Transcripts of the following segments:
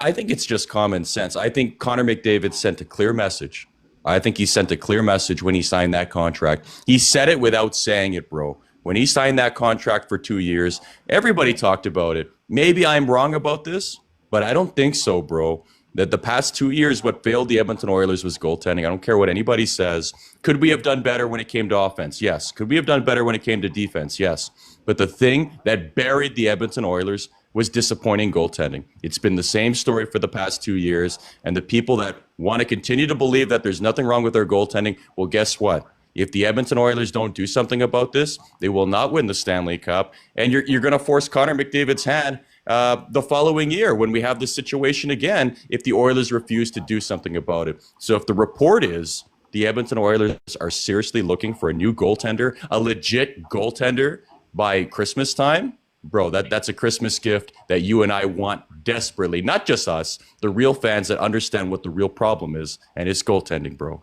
I think it's just common sense. I think Connor McDavid sent a clear message. I think he sent a clear message when he signed that contract. He said it without saying it, bro. When he signed that contract for 2 years, everybody talked about it. Maybe I'm wrong about this, but I don't think so, bro. That the past 2 years, what failed the Edmonton Oilers was goaltending. I don't care what anybody says. Could we have done better when it came to offense? Yes. Could we have done better when it came to defense? Yes. But the thing that buried the Edmonton Oilers was disappointing goaltending. It's been the same story for the past 2 years. And the people that want to continue to believe that there's nothing wrong with their goaltending, well, guess what? If the Edmonton Oilers don't do something about this, they will not win the Stanley Cup. And you're going to force Connor McDavid's hand the following year when we have this situation again if the Oilers refuse to do something about it. So if the report is the Edmonton Oilers are seriously looking for a new goaltender, a legit goaltender by Christmas time, bro, that's a Christmas gift that you and I want desperately. Not just us, the real fans that understand what the real problem is, and it's goaltending, bro.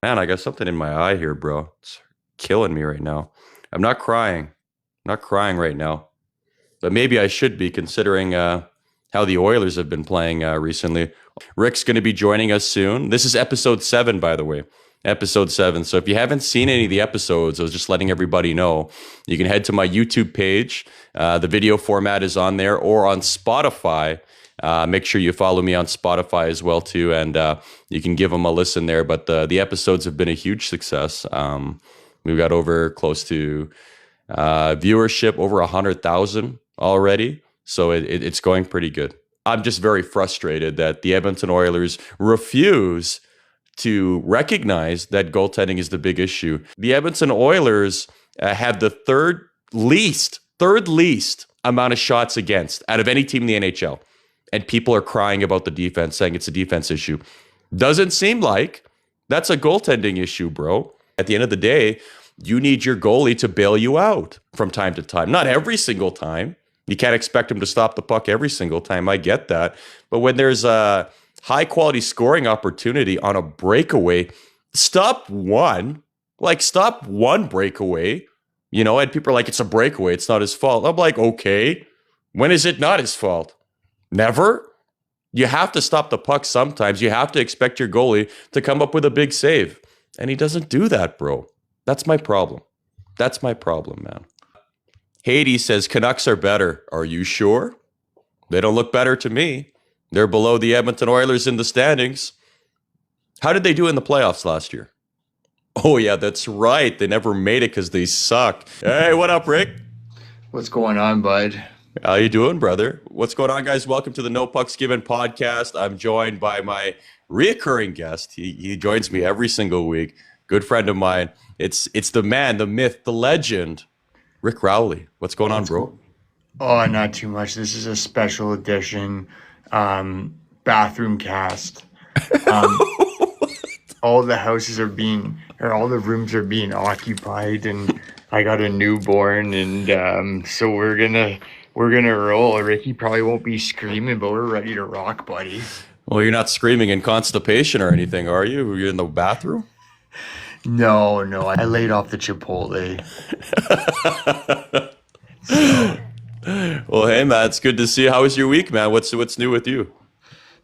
Man, I got something in my eye here, bro. It's killing me right now. I'm not crying. I'm not crying right now. But maybe I should be considering how the Oilers have been playing recently. Rick's going to be joining us soon. This is episode 7, by the way. Episode 7. So if you haven't seen any of the episodes, I was just letting everybody know. You can head to my YouTube page. The video format is on there, or on Spotify. Make sure you follow me on Spotify as well, too. And you can give them a listen there. But the episodes have been a huge success. We've got over close to viewership, over 100,000 already. So it's going pretty good. I'm just very frustrated that the Edmonton Oilers refuse to recognize that goaltending is the big issue. The Edmonton Oilers have the third least amount of shots against out of any team in the NHL. And people are crying about the defense, saying it's a defense issue. Doesn't seem like that's a goaltending issue, bro. At the end of the day, you need your goalie to bail you out from time to time. Not every single time. You can't expect him to stop the puck every single time. I get that. But when there's a high quality scoring opportunity on a breakaway, stop one. Like, stop one breakaway. You know, and people are like, it's a breakaway. It's not his fault. I'm like, okay. When is it not his fault? Never. You have to stop the puck sometimes. You have to expect your goalie to come up with a big save. And he doesn't do that, bro. That's my problem. That's my problem, man. Haiti says Canucks are better. Are you sure? They don't look better to me. They're below the Edmonton Oilers in the standings. How did they do in the playoffs last year? Oh, yeah, that's right. They never made it because they suck. Hey, what up, Rick? What's going on, bud? How you doing, brother? What's going on, guys? Welcome to the No Pucks Given podcast. I'm joined by my reoccurring guest. He joins me every single week. Good friend of mine. It's the man, the myth, the legend, Rick Rowley. What's going on, bro? Oh, not too much. This is a special edition bathroom cast. All the houses are being, or all the rooms are being occupied, and I got a newborn, and so we're gonna roll. Ricky probably won't be screaming, but we're ready to rock, buddy. Well, you're not screaming in constipation or anything, are you? You're in the bathroom? No, I laid off the Chipotle. Well, hey, man, it's good to see you. How was your week, man? What's new with you?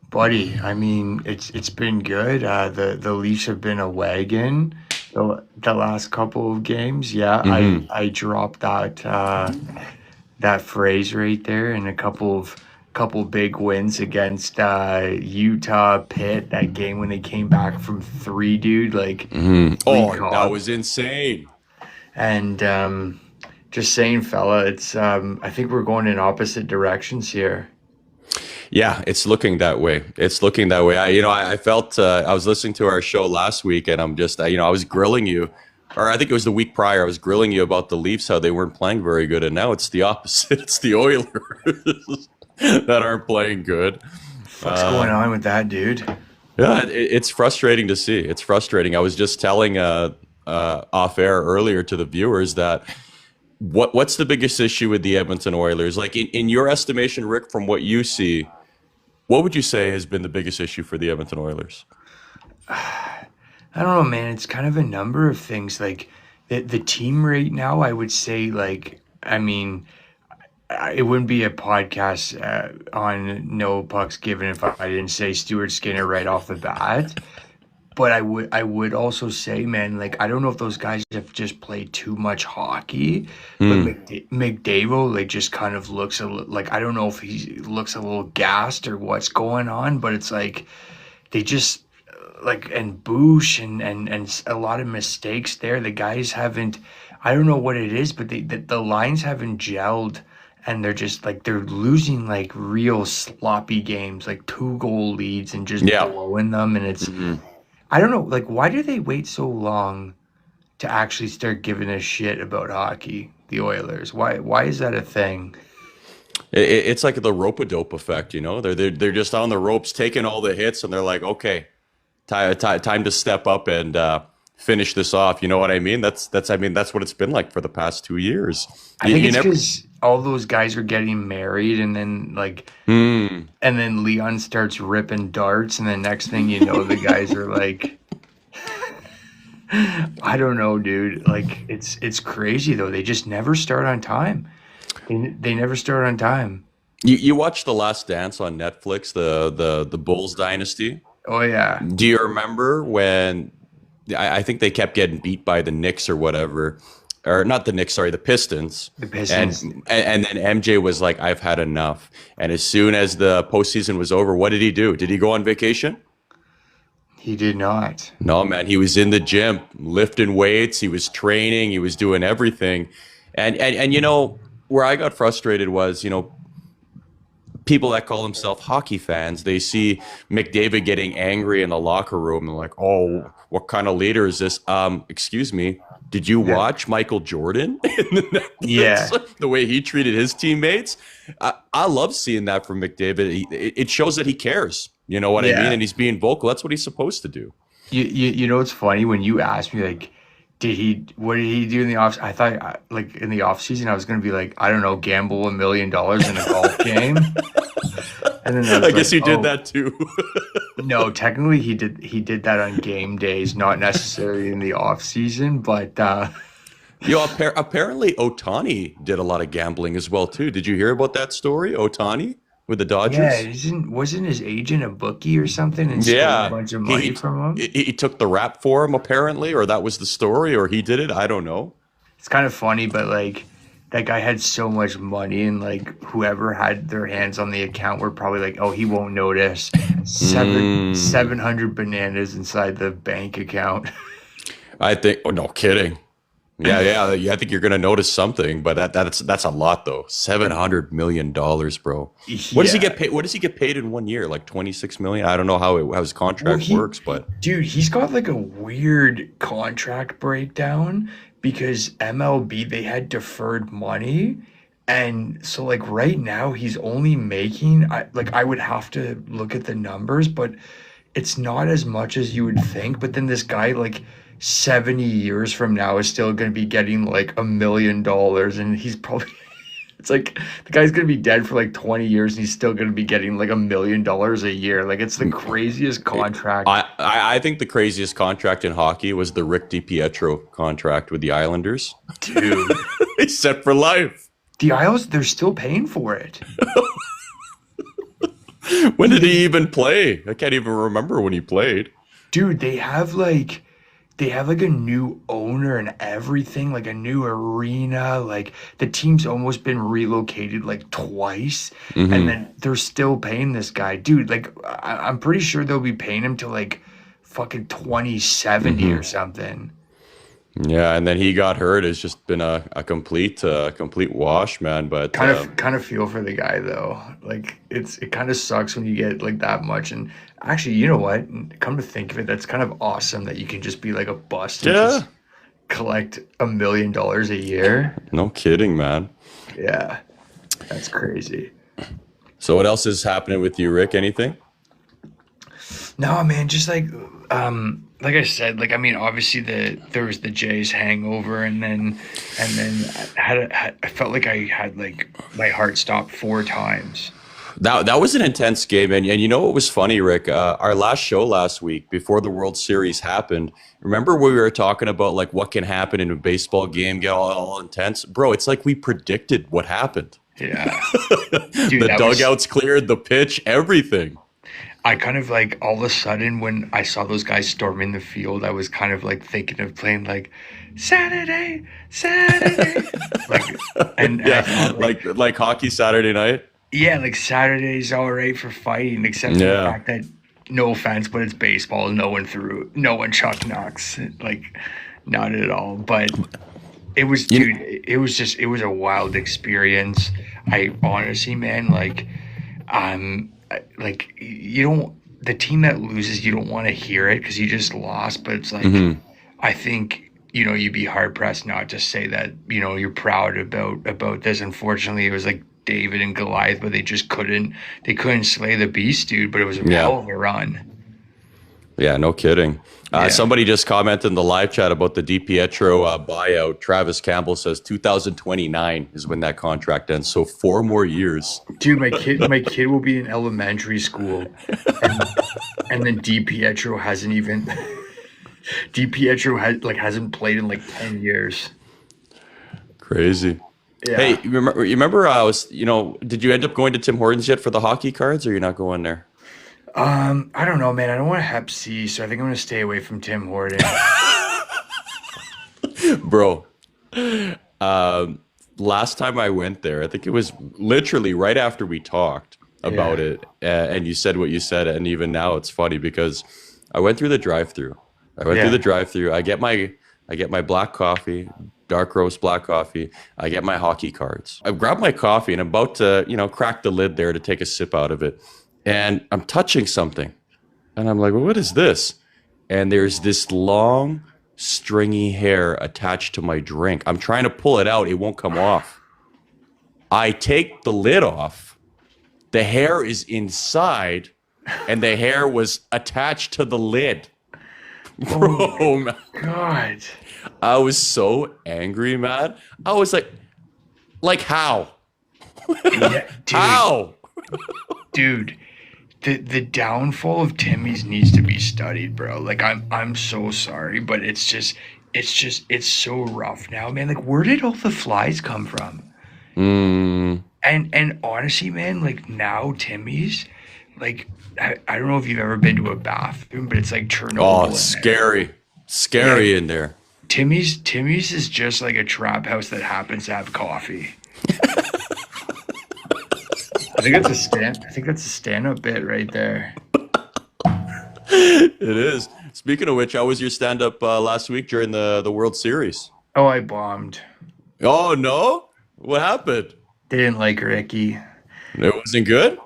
Buddy, I mean, it's been good. The Leafs have been a wagon the last couple of games. Yeah, I dropped that phrase right there, and a couple big wins against Utah, Pitt. That game when they came back from 3, dude. Like, Oh, that was insane. And just saying, fella, it's I think we're going in opposite directions here. Yeah, it's looking that way. It's looking that way. I felt I was listening to our show last week, and I'm just, I was grilling you, or I think it was the week prior. I was grilling you about the Leafs, how they weren't playing very good, and now it's the opposite. It's the Oilers that aren't playing good. What's going on with that, dude? Yeah, it's frustrating to see. It's frustrating. I was just telling off air earlier to the viewers that what's the biggest issue with the Edmonton Oilers? Like in your estimation, Rick, from what you see, what would you say has been the biggest issue for the Edmonton Oilers? I don't know, man. It's kind of a number of things. Like, the team right now, I would say, like, I mean, it wouldn't be a podcast on No Pucks Given if I didn't say Stuart Skinner right off the bat. But I would also say, man, like I don't know if those guys have just played too much hockey, but Hmm. McDavid like just kind of looks like I don't know if he looks a little gassed or what's going on, but it's like they just like and Boosh and a lot of mistakes there. The guys haven't. I don't know what it is, but the lines haven't gelled, and they're just like they're losing like real sloppy games, like 2 goal leads and just Yeah. blowing them, and it's Hmm. I don't know, like, why do they wait so long to actually start giving a shit about hockey, the Oilers? Why is that a thing? It's like the rope-a-dope effect, you know? They're just on the ropes, taking all the hits, and they're like, okay, time to step up and finish this off. You know what I mean? I mean that's what it's been like for the past 2 years. I think You it's never. because all those guys are getting married, and then like, Hmm. and then Leon starts ripping darts, and the next thing you know, the guys are like, I don't know, dude. Like, it's crazy though. They just never start on time. They never start on time. You watched The Last Dance on Netflix, the Bulls dynasty. Oh yeah, Do you remember when I think they kept getting beat by the Knicks or whatever, or not the Knicks, sorry, the Pistons, the and Pistons. and then MJ was like, "I've had enough." And as soon as the postseason was over, what did he do? Did he go on vacation? He did not. No, man. He was in the gym lifting weights. He was training. He was doing everything, and you know where I got frustrated was people that call themselves hockey fans, they see McDavid getting angry in the locker room and like, oh, what kind of leader is this? Excuse me, did you Yeah, watch Michael Jordan in the yeah, Netflix? The way he treated his teammates? I love seeing that from McDavid. It shows that he cares. You know what I mean? yeah. And he's being vocal. That's what he's supposed to do. You know what's funny when you asked me like what did he do in the off I thought like in the off season I was gonna be like I don't know gamble $1 million in a golf game and then I I was guess like you did oh that too. no technically he did that on game days not necessarily in the off season but Apparently Otani did a lot of gambling as well too. Did you hear about that story, Otani with the yeah Dodgers? isn't wasn't his agent a bookie or something and stole a Yeah, bunch of he money from him. he took the rap for him apparently, or that was the story, or he did it. I don't know. It's kind of funny, but like that guy had so much money, and like whoever had their hands on the account were probably like, "Oh, he won't notice." Mm, 700 bananas inside the bank account. I think. Oh, no kidding. Yeah. I think you're gonna notice something, but that's a lot though. $700 million, bro. What does he Yeah. get paid? What does he get paid in one year? Like 26 million? I don't know how his Well, contract works, but dude, he's got like a weird contract breakdown because MLB they had deferred money. And so like right now he's only making I would have to look at the numbers, but it's not as much as you would think. But then this guy like 70 years from now is still going to be getting like $1 million and he's probably it's like the guy's going to be dead for like 20 years and he's still going to be getting like $1 million a year. Like it's the craziest contract. I think the craziest contract in hockey was the Rick DiPietro contract with the Islanders. Dude, He's set for life. the Isles, they're still paying for it. When Dude, did he even play? I can't even remember when he played. dude, they have like a new owner and everything, like a new arena. Like the team's almost been relocated like twice, and Hmm. then they're still paying this guy, dude. Like I'm pretty sure they'll be paying him till like fucking 2070 Hmm. or something. Yeah, and then he got hurt. It's just been a complete wash, man. But Kind of feel for the guy though. Like it kind of sucks when you get like that much. And actually, you know what? Come to think of it, that's kind of awesome that you can just be like a bust and yeah, just collect $1 million a year. no kidding, man. Yeah, that's crazy. So what else is happening with you, Rick? Anything? No, man, just like I said, like I mean, obviously there was the Jays hangover, and then I felt like I had like my heart stopped 4 times. That was an intense game, and you know what was funny, Rick? Our last show last week before the World Series happened. Remember when we were talking about like what can happen in a baseball game, get all intense, bro? It's like we predicted what happened. Yeah, dude, The dugouts cleared, the pitch, everything. I kind of like all of a sudden when I saw those guys storming the field, I was kind of like thinking of playing like Saturday, Saturday, like, and I Yeah, thought like hockey Saturday night. yeah, like Saturday's all right for fighting, except for the Yeah, fact that no offense, but it's baseball. No one chuck knocks, like not at all. But it was, you, dude. It was a wild experience. I honestly, man, like you don't. The team that loses, you don't want to hear it because you just lost. But it's like, mhm. I think you'd be hard pressed not to say that you're proud about this. Unfortunately, it was like David and Goliath, but they couldn't slay the beast, dude. But it was a Yeah, hell of a run. yeah, no kidding. Yeah. Somebody just commented in the live chat about the DiPietro buyout. Travis Campbell says 2029 is when that contract ends, so 4 more years. Dude, my kid will be in elementary school, and then DiPietro hasn't played in like 10 years. Crazy. Yeah. Hey, you remember I was, did you end up going to Tim Hortons yet for the hockey cards, or you're not going there? I don't know, man. I don't want to Hep C, so I think I'm gonna stay away from Tim Hortons. Bro, last time I went there, I think it was literally right after we talked about Yeah. it, and you said what you said, and even now it's funny because I went through the drive-through. I went through Yeah. the drive-through. I get my black coffee, dark roast black coffee. I get my hockey cards. I grab my coffee and I'm about to, crack the lid there to take a sip out of it, and I'm touching something, and I'm like, well, what is this? And there's this long, stringy hair attached to my drink. I'm trying to pull it out. It won't come off. I take the lid off. The hair is inside, and the hair was attached to the lid. Oh my Bro, man, God. I was so angry, man. I was like how? Yeah, How? dude. The downfall of Timmy's needs to be studied, bro. Like I'm so sorry, but it's so rough now, man. Like where did all the flies come from? Mm. And honestly, man, like now Timmy's, like I don't know if you've ever been to a bathroom, but it's like Oh, Chernobyl in there. scary. Yeah, Scary in there. Timmy's is just like a trap house that happens to have coffee. I think that's a stand-up bit right there. It is. Speaking of which, how was your stand-up last week during the World Series? Oh, I bombed. Oh no? What happened? They didn't like Ricky. It wasn't good?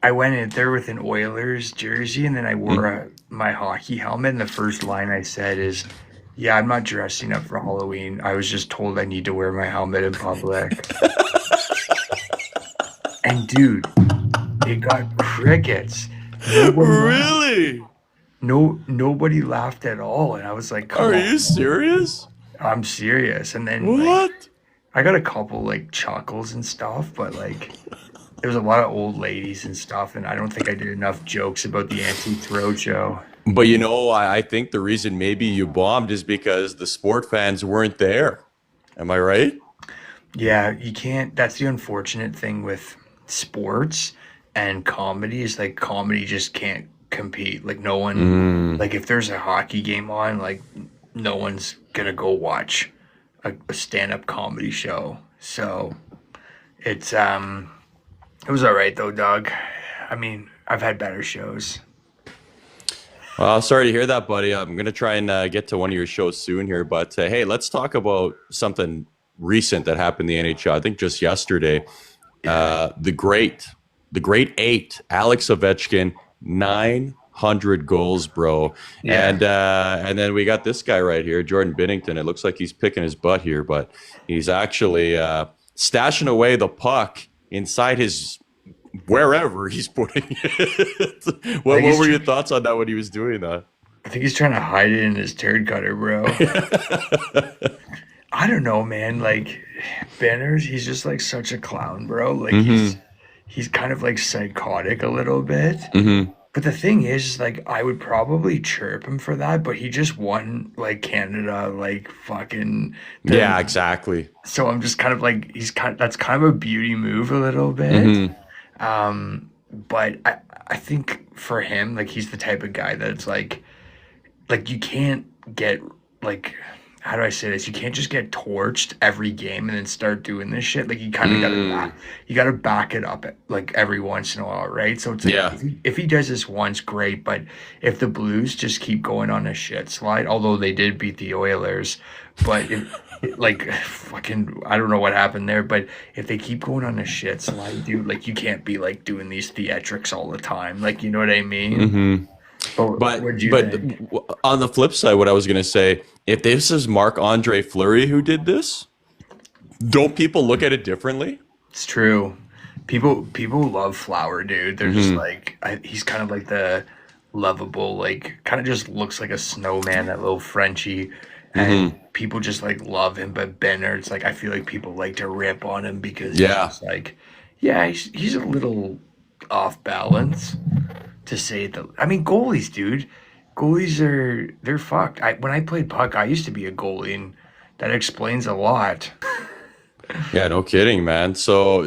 I went in there with an Oilers jersey and then I wore my hockey helmet. And the first line I said is, "Yeah, I'm not dressing up for Halloween. I was just told I need to wear my helmet in public." And dude, it got crickets. Nobody laughed. Really? Nobody laughed at all. And I was like, "Come Are on, you serious? I'm serious." And then like What? I got a couple like chuckles and stuff, but like there was a lot of old ladies and stuff, and I don't think I did enough jokes about the antique throat show. But I think the reason maybe you bombed is because the sport fans weren't there. Am I right? Yeah, you can't. That's the unfortunate thing with sports and comedy is like comedy just can't compete. Like no one, Mm. like if there's a hockey game on, like no one's gonna go watch a stand-up comedy show. So it's it was all right though, Doug. I mean, I've had better shows. Well, sorry to hear that, buddy. I'm gonna try and get to one of your shows soon here, but hey, let's talk about something recent that happened in the NHL. I think just yesterday, Yeah, the great eight, Alex Ovechkin, 900 goals, bro, yeah. and then we got this guy right here, Jordan Binnington. It looks like he's picking his butt here, but he's actually stashing away the puck inside his wherever he's putting it. I what think what he's were tr- your thoughts on that when he was doing that? I think he's trying to hide it in his turd cutter, bro. I don't know, man. Like Banners, he's just like such a clown, bro. Like Hmm. he's kind of like psychotic a little bit. Hmm. But the thing is, like, I would probably chirp him for that, but he just won like Canada, like fucking Yeah, the. exactly. So I'm just kind of like that's kind of a beauty move a little bit. Hmm. But I think for him, like he's the type of guy that's like you can't get like how do I say this? You can't just get torched every game and then start doing this shit. Like you kind of got to Mm. you got to back it up like every once in a while, right? So it's like Yeah. if he does this once, great. But if the Blues just keep going on a shit slide, although they did beat the Oilers, but like fucking I don't know what happened there, but if they keep going on a shit slide, dude, like you can't be like doing these theatrics all the time. Like you know what I mean? Hmm. But But what'd you but think? on the flip side, what I was gonna say, if this is Marc-Andre Fleury who did this, don't people look at it differently? It's true. People love Flower, dude. They're just Hmm. like he's kind of like the lovable, like kind of just looks like a snowman, that little Frenchie, and Hmm. people just like love him. But Benner, it's like I feel like people like to rip on him because he's Yeah. just like, yeah, he's a little off balance to say the. I mean, goalies, dude. Goalies they're fucked. When I played puck, I used to be a goalie, and that explains a lot. Yeah, no kidding, man. So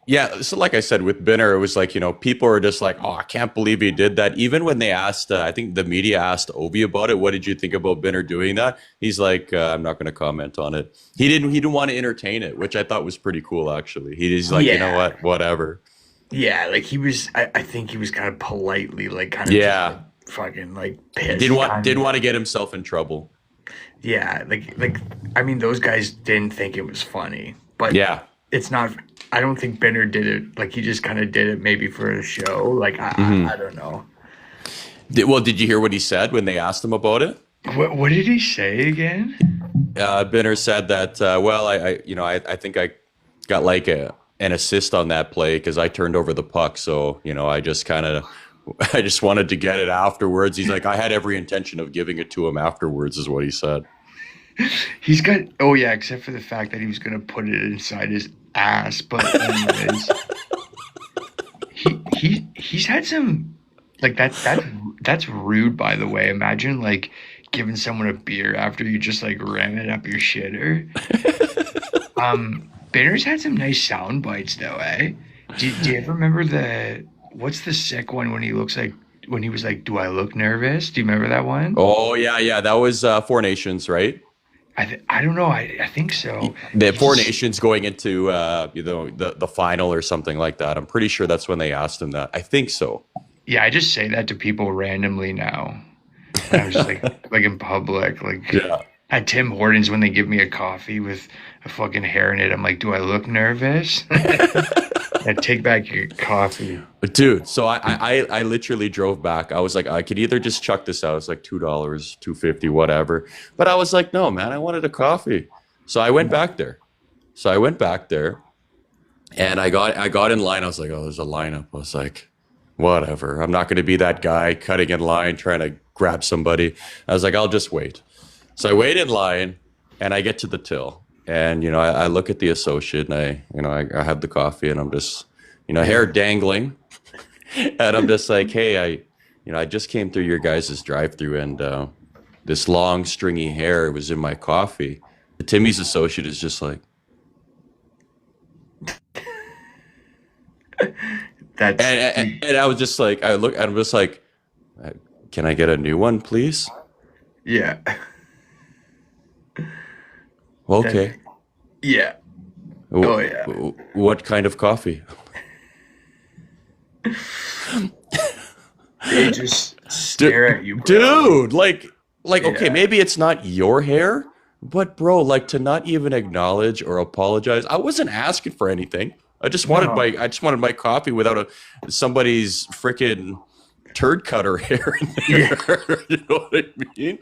yeah, so like I said with Binner, it was like, people are just like, oh, I can't believe he did that. Even when they asked, I think the media asked Ovi about it, what did you think about Binner doing that? He's like, I'm not going to comment on it. He didn't want to entertain it, which I thought was pretty cool, actually. He's like, you know Yeah. what, whatever. Yeah, like he was. I think he was kind of politely, like kind of just like Yeah, fucking like he didn't pissed, want kind didn't of. want to get himself in trouble. Yeah, like I mean, those guys didn't think it was funny, but Yeah. it's not. I don't think Benner did it. Like he just kind of did it maybe for a show. Like I Hmm. don't know. Well, did you hear what he said when they asked him about it? What did he say again? Binner said that, well, I think I got like an assist on that play because I turned over the puck. So, I just kind of, I just wanted to get it afterwards. He's like, I had every intention of giving it to him afterwards, is what he said. He's got. Oh yeah, except for the fact that he was gonna put it inside his ass. But anyways, he's had some like that's rude, by the way. Imagine like giving someone a beer after you just like ram it up your shitter. Benner's had some nice sound bites though, eh? Do you ever remember the what's the sick one when he looks like when he was like, "Do I look nervous?" Do you remember that one? Oh, yeah, yeah. That was Four Nations, right? I don't know. I think so. The He Four just Nations going into, the final or something like that. I'm pretty sure that's when they asked him that. I think so. yeah, I just say that to people randomly now. When I'm just like in public, like Yeah. at Tim Hortons when they give me a coffee with a fucking hair in it, I'm like, do I look nervous? Yeah, take back your coffee. But dude, so I literally drove back. I was like, I could either just chuck this out. It's like $2, 2.50, whatever. But I was like, no, man, I wanted a coffee. So I went back there. So I went back there and I got in line. I was like, oh, there's a lineup. I was like, whatever. I'm not going to be that guy cutting in line trying to grab somebody. I was like, I'll just wait. So I wait in line and I get to the till. And I look at the associate and I have the coffee and I'm just hair Yeah. dangling and I'm just like, hey, I just came through your guys' drive-through and this long stringy hair was in my coffee. Timmy's associate is just like, That's and I was just like, I'm just like, can I get a new one, please? yeah. That Okay. yeah. Oh yeah. What kind of coffee? They just Du- stare at you, bro. Dude, like, okay, Yeah. maybe it's not your hair, but bro, like to not even acknowledge or apologize. I wasn't asking for anything. No. I just wanted my coffee without somebody's freaking turd cutter hair in Yeah. there. You know what I mean?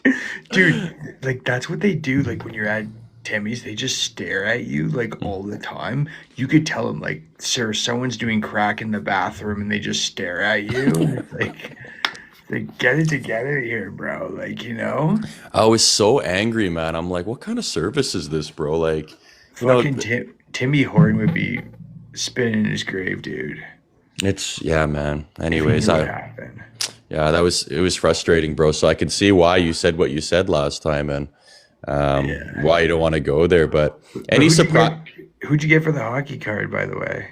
Dude, like that's what they do. Like when you're at Timmy's, they just stare at you like all the time. You could tell them like, sir, someone's doing crack in the bathroom and they just stare at you. And it's like get it together here, bro. Like, you know? I was so angry, man. I'm like, what kind of service is this, bro? Like, you know, Fucking Timmy Horton would be spin in his grave, dude. It's yeah, man. If he Anyways, knew what I happened. yeah, it was frustrating, bro. So I can see why you said what you said last time and Yeah. why you don't want to go there. But But any surprise? who'd you get for the hockey card, by the way?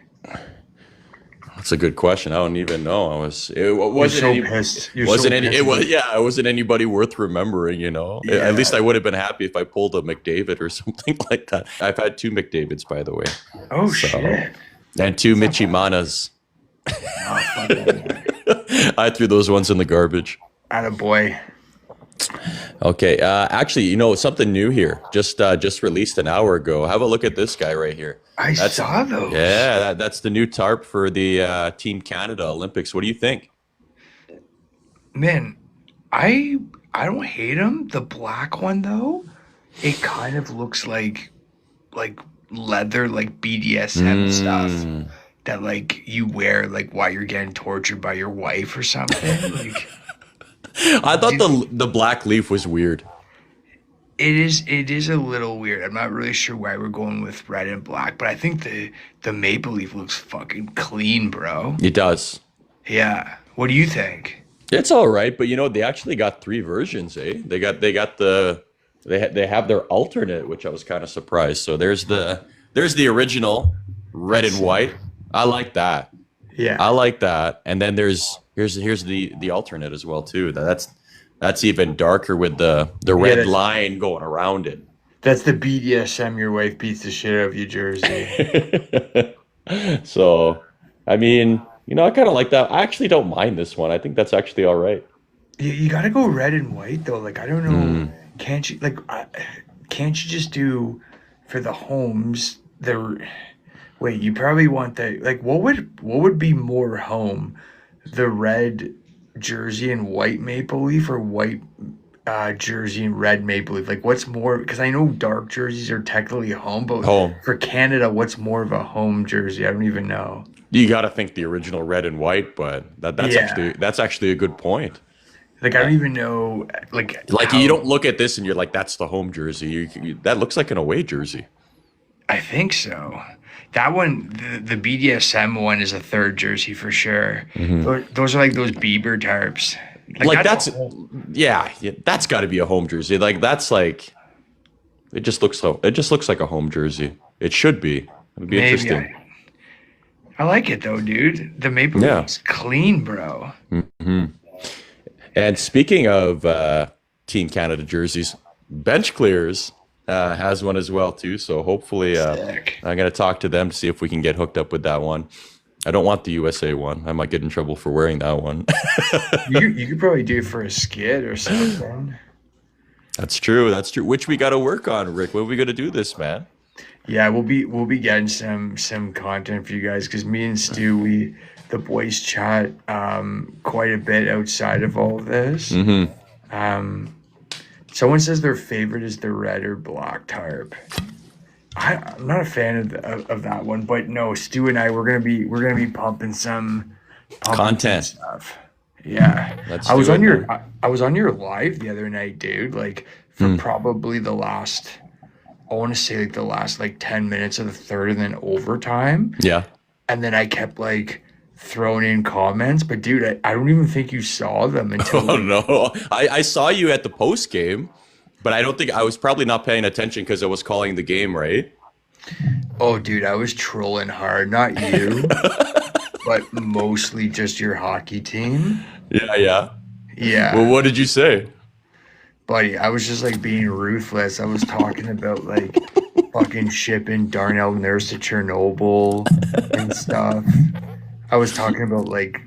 That's a good question. I don't even know. It You're wasn't so any pissed. You're so wasn't any pissed it was about yeah, it wasn't anybody worth remembering, you know. At least yeah. I would have been happy if I pulled a McDavid or something like that. I've had two McDavids, by the way. Oh So shit. and two That's not bad. Michimanas. Oh fuck out of here. I threw those ones in the garbage. Attaboy. Okay, actually, you know something new here. Just released an hour ago. Have a look at this guy right here. I That's saw those. yeah, that's the new tarp for the Team Canada Olympics. What do you think? Man, I I don't hate them. The black one though, it kind of looks like leather, like BDSM stuff Mm. that like you wear like while you're getting tortured by your wife or something. Like I thought dude, the black leaf was weird. it is a little weird. I'm not really sure why we're going with red and black, but I think the maple leaf looks fucking clean, bro. It does. Yeah. What do you think? It's all right, but you know they actually got three versions, eh? They got the they have their alternate, which I was kind of surprised. So there's the original red and That's white. I like that. I yeah. like that. And then here's the alternate as well too. That's even darker with the Yeah, red line going around it. that's the BDSM your wife beats the shit out of you jersey. So, I mean, you know, I kind of like that. I actually don't mind this one. I think that's actually all right. You gotta go red and white though. Like I don't know, Mm. can't you can't you just do for the homes the wait, you probably want the like what would be more home? The red jersey and white maple leaf or white jersey and red maple leaf? Like what's more because I know dark jerseys are technically home, but Home. for Canada, what's more of a home jersey? I don't even know. You got to think the original red and white, but Yeah. that's actually a good point. Like I Uh, don't even know like like you how don't look at this and you're like, that's the home jersey. That looks like an away jersey. I think so. That one, the BDSM one is a third jersey for sure. Hmm. Those are like those Bieber tarps. Like Like that's a that's whole. yeah, that's got to be a home jersey. Like that's like it just looks like a home jersey. It should be. It'd be Maybe interesting. I like it though, dude. The maple leaf Yeah. is clean, bro. Hmm. And speaking of Team Canada jerseys, Bench Clears has one as well too. So hopefully, Sick. I'm gonna talk to them to see if we can get hooked up with that one. I don't want the USA one. I might get in trouble for wearing that one. You could probably do it for a skit or something. That's true. That's true. Which we got to work on, Rick. When are we gonna do this, man? Yeah, we'll be getting some content for you guys because me and Stu the boys chat quite a bit outside of all of this. Hmm. Um, Someone says their favorite is the red or black tarp. I'm not a fan of that one, but no, Stu and I we're gonna be pumping some Content. stuff. Yeah, Let's I was do on it, your man. I was on your live the other night, dude. Like for Hmm. probably the last I want to say like the last like 10 minutes of the third, and then overtime, Yeah. and then I kept like throwing in comments. But dude, I don't even think you saw them until Oh like no. I saw you at the post game, but I don't think I was probably not paying attention because I was calling the game, right? oh, dude, I was trolling hard. Not you, but mostly just your hockey team. Yeah, yeah. Well, Yeah, what did you say? buddy, I was just like being ruthless. I was talking about like fucking shipping Darnell Nurse to Chernobyl and stuff. I was talking about like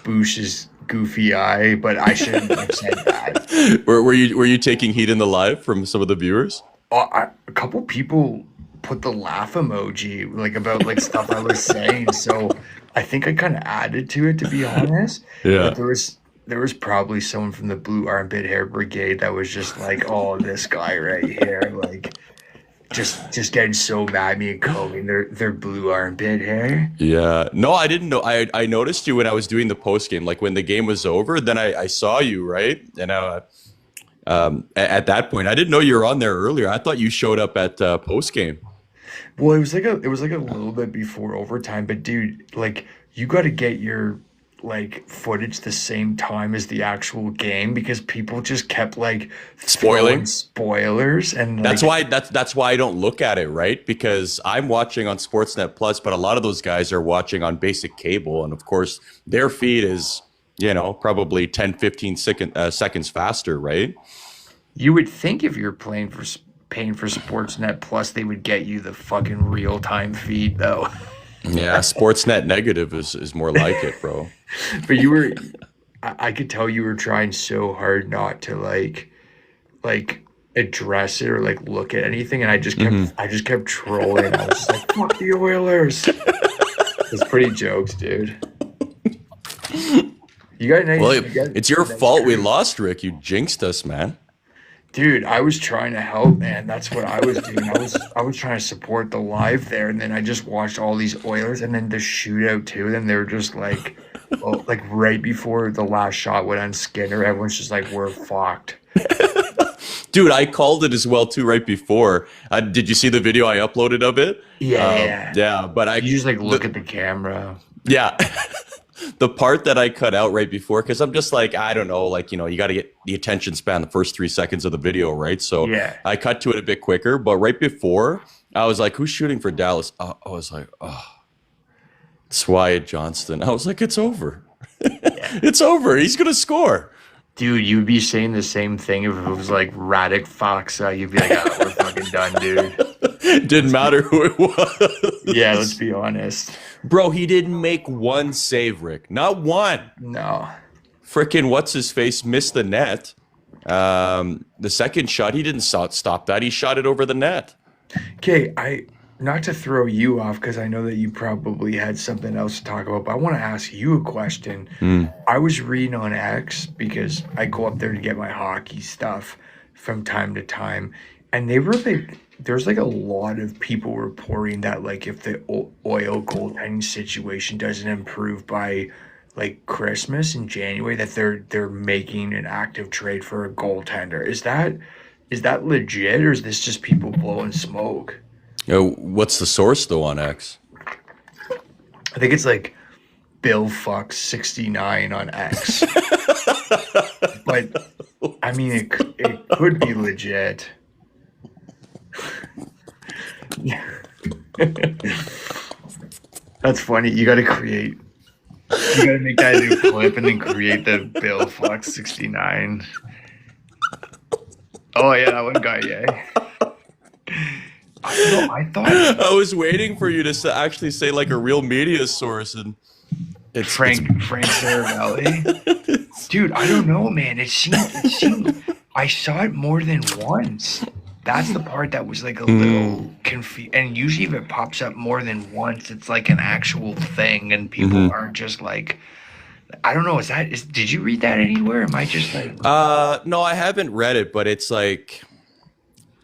Bush's goofy eye, but I shouldn't have said that. Were you taking heat in the live from some of the viewers? A couple people put the laugh emoji like about like stuff I was saying, so I think I kind of added to it to be honest. But Yeah. there was probably someone from the Blue Armpit Hair Brigade that was just like, "Oh, this guy right here," like just getting so mad at me and combing their blue armpit hair. Yeah. No, I didn't know. I noticed you when I was doing the post game, like when the game was over, then I saw you, right? And at that point, I didn't know you were on there earlier. I thought you showed up at post game. Well, it was like a little bit before overtime, but dude, like you got to get your like footage the same time as the actual game because people just kept like throwing Spoiling. spoilers and That's like why that's why I don't look at it, right? Because I'm watching on Sportsnet Plus, but a lot of those guys are watching on basic cable, and of course their feed is, probably 10, 15 seconds faster, right? you would think if you're paying for Sportsnet Plus, they would get you the fucking real time feed though. Yeah, Sportsnet negative is more like it, bro. But I could tell you were trying so hard not to like address it or like look at anything, and I just kept trolling. I was just like, "Fuck the Oilers." It's pretty jokes, dude. You got Well, nice. You got it's your a nice fault we crew. lost, Rick. You jinxed us, man. Dude, I was trying to help, man. That's what I was doing. I was trying to support the live there, and then I just watched all these Oilers, and then the shootout too. Then they were just like, oh, like right before the last shot went on Skinner, everyone's just like, "We're fucked." Dude, I called it as well too right before. Did you see the video I uploaded of it? Yeah. Yeah, but You just like look at the camera. yeah, the part that I cut out right before, because I'm just like, I don't know, like, you got to get the attention span the first 3 seconds of the video, right? So Yeah. I cut to it a bit quicker, but right before, I was like, who's shooting for Dallas? I was like, oh, it's Wyatt Johnston. I was like, it's over. It's over. He's going to score. Dude, you'd be saying the same thing if it was like Radek Faksa. You'd be like, "Oh, we're fucking done, dude." Didn't matter who it Yeah, let's was. be honest. Bro, he didn't make one save, Rick. Not one. No. Frickin' what's his face missed the net. The second shot, he didn't stop that. He shot it over the net. Okay, I not to throw you off because I know that you probably had something else to talk about, but I want to ask you a question. I was reading on X because I go up there to get my hockey stuff from time to time, and they were like, there's like a lot of people reporting that like if the oil goaltending situation doesn't improve by like Christmas in January, that they're making an active trade for a goaltender. Is that legit or is this just people blowing smoke? What's the source though on X? I think it's like Bill Fuck 69 on X. But I mean, it could be legit. Yeah. That's funny. You got to make that a new clip and then create the Bill Fuck 69. Oh yeah, that one guy. Yeah. I thought I was waiting for you to actually say like a real media source, and Frank Saravelli. Dude, I don't know, man. It seemed I saw it more than once. That's the part that was like a little confused. And usually, if it pops up more than once, it's like an actual thing, and people aren't just like, I don't know. Did you read that anywhere? Am I just like, no, I haven't read it, but it's like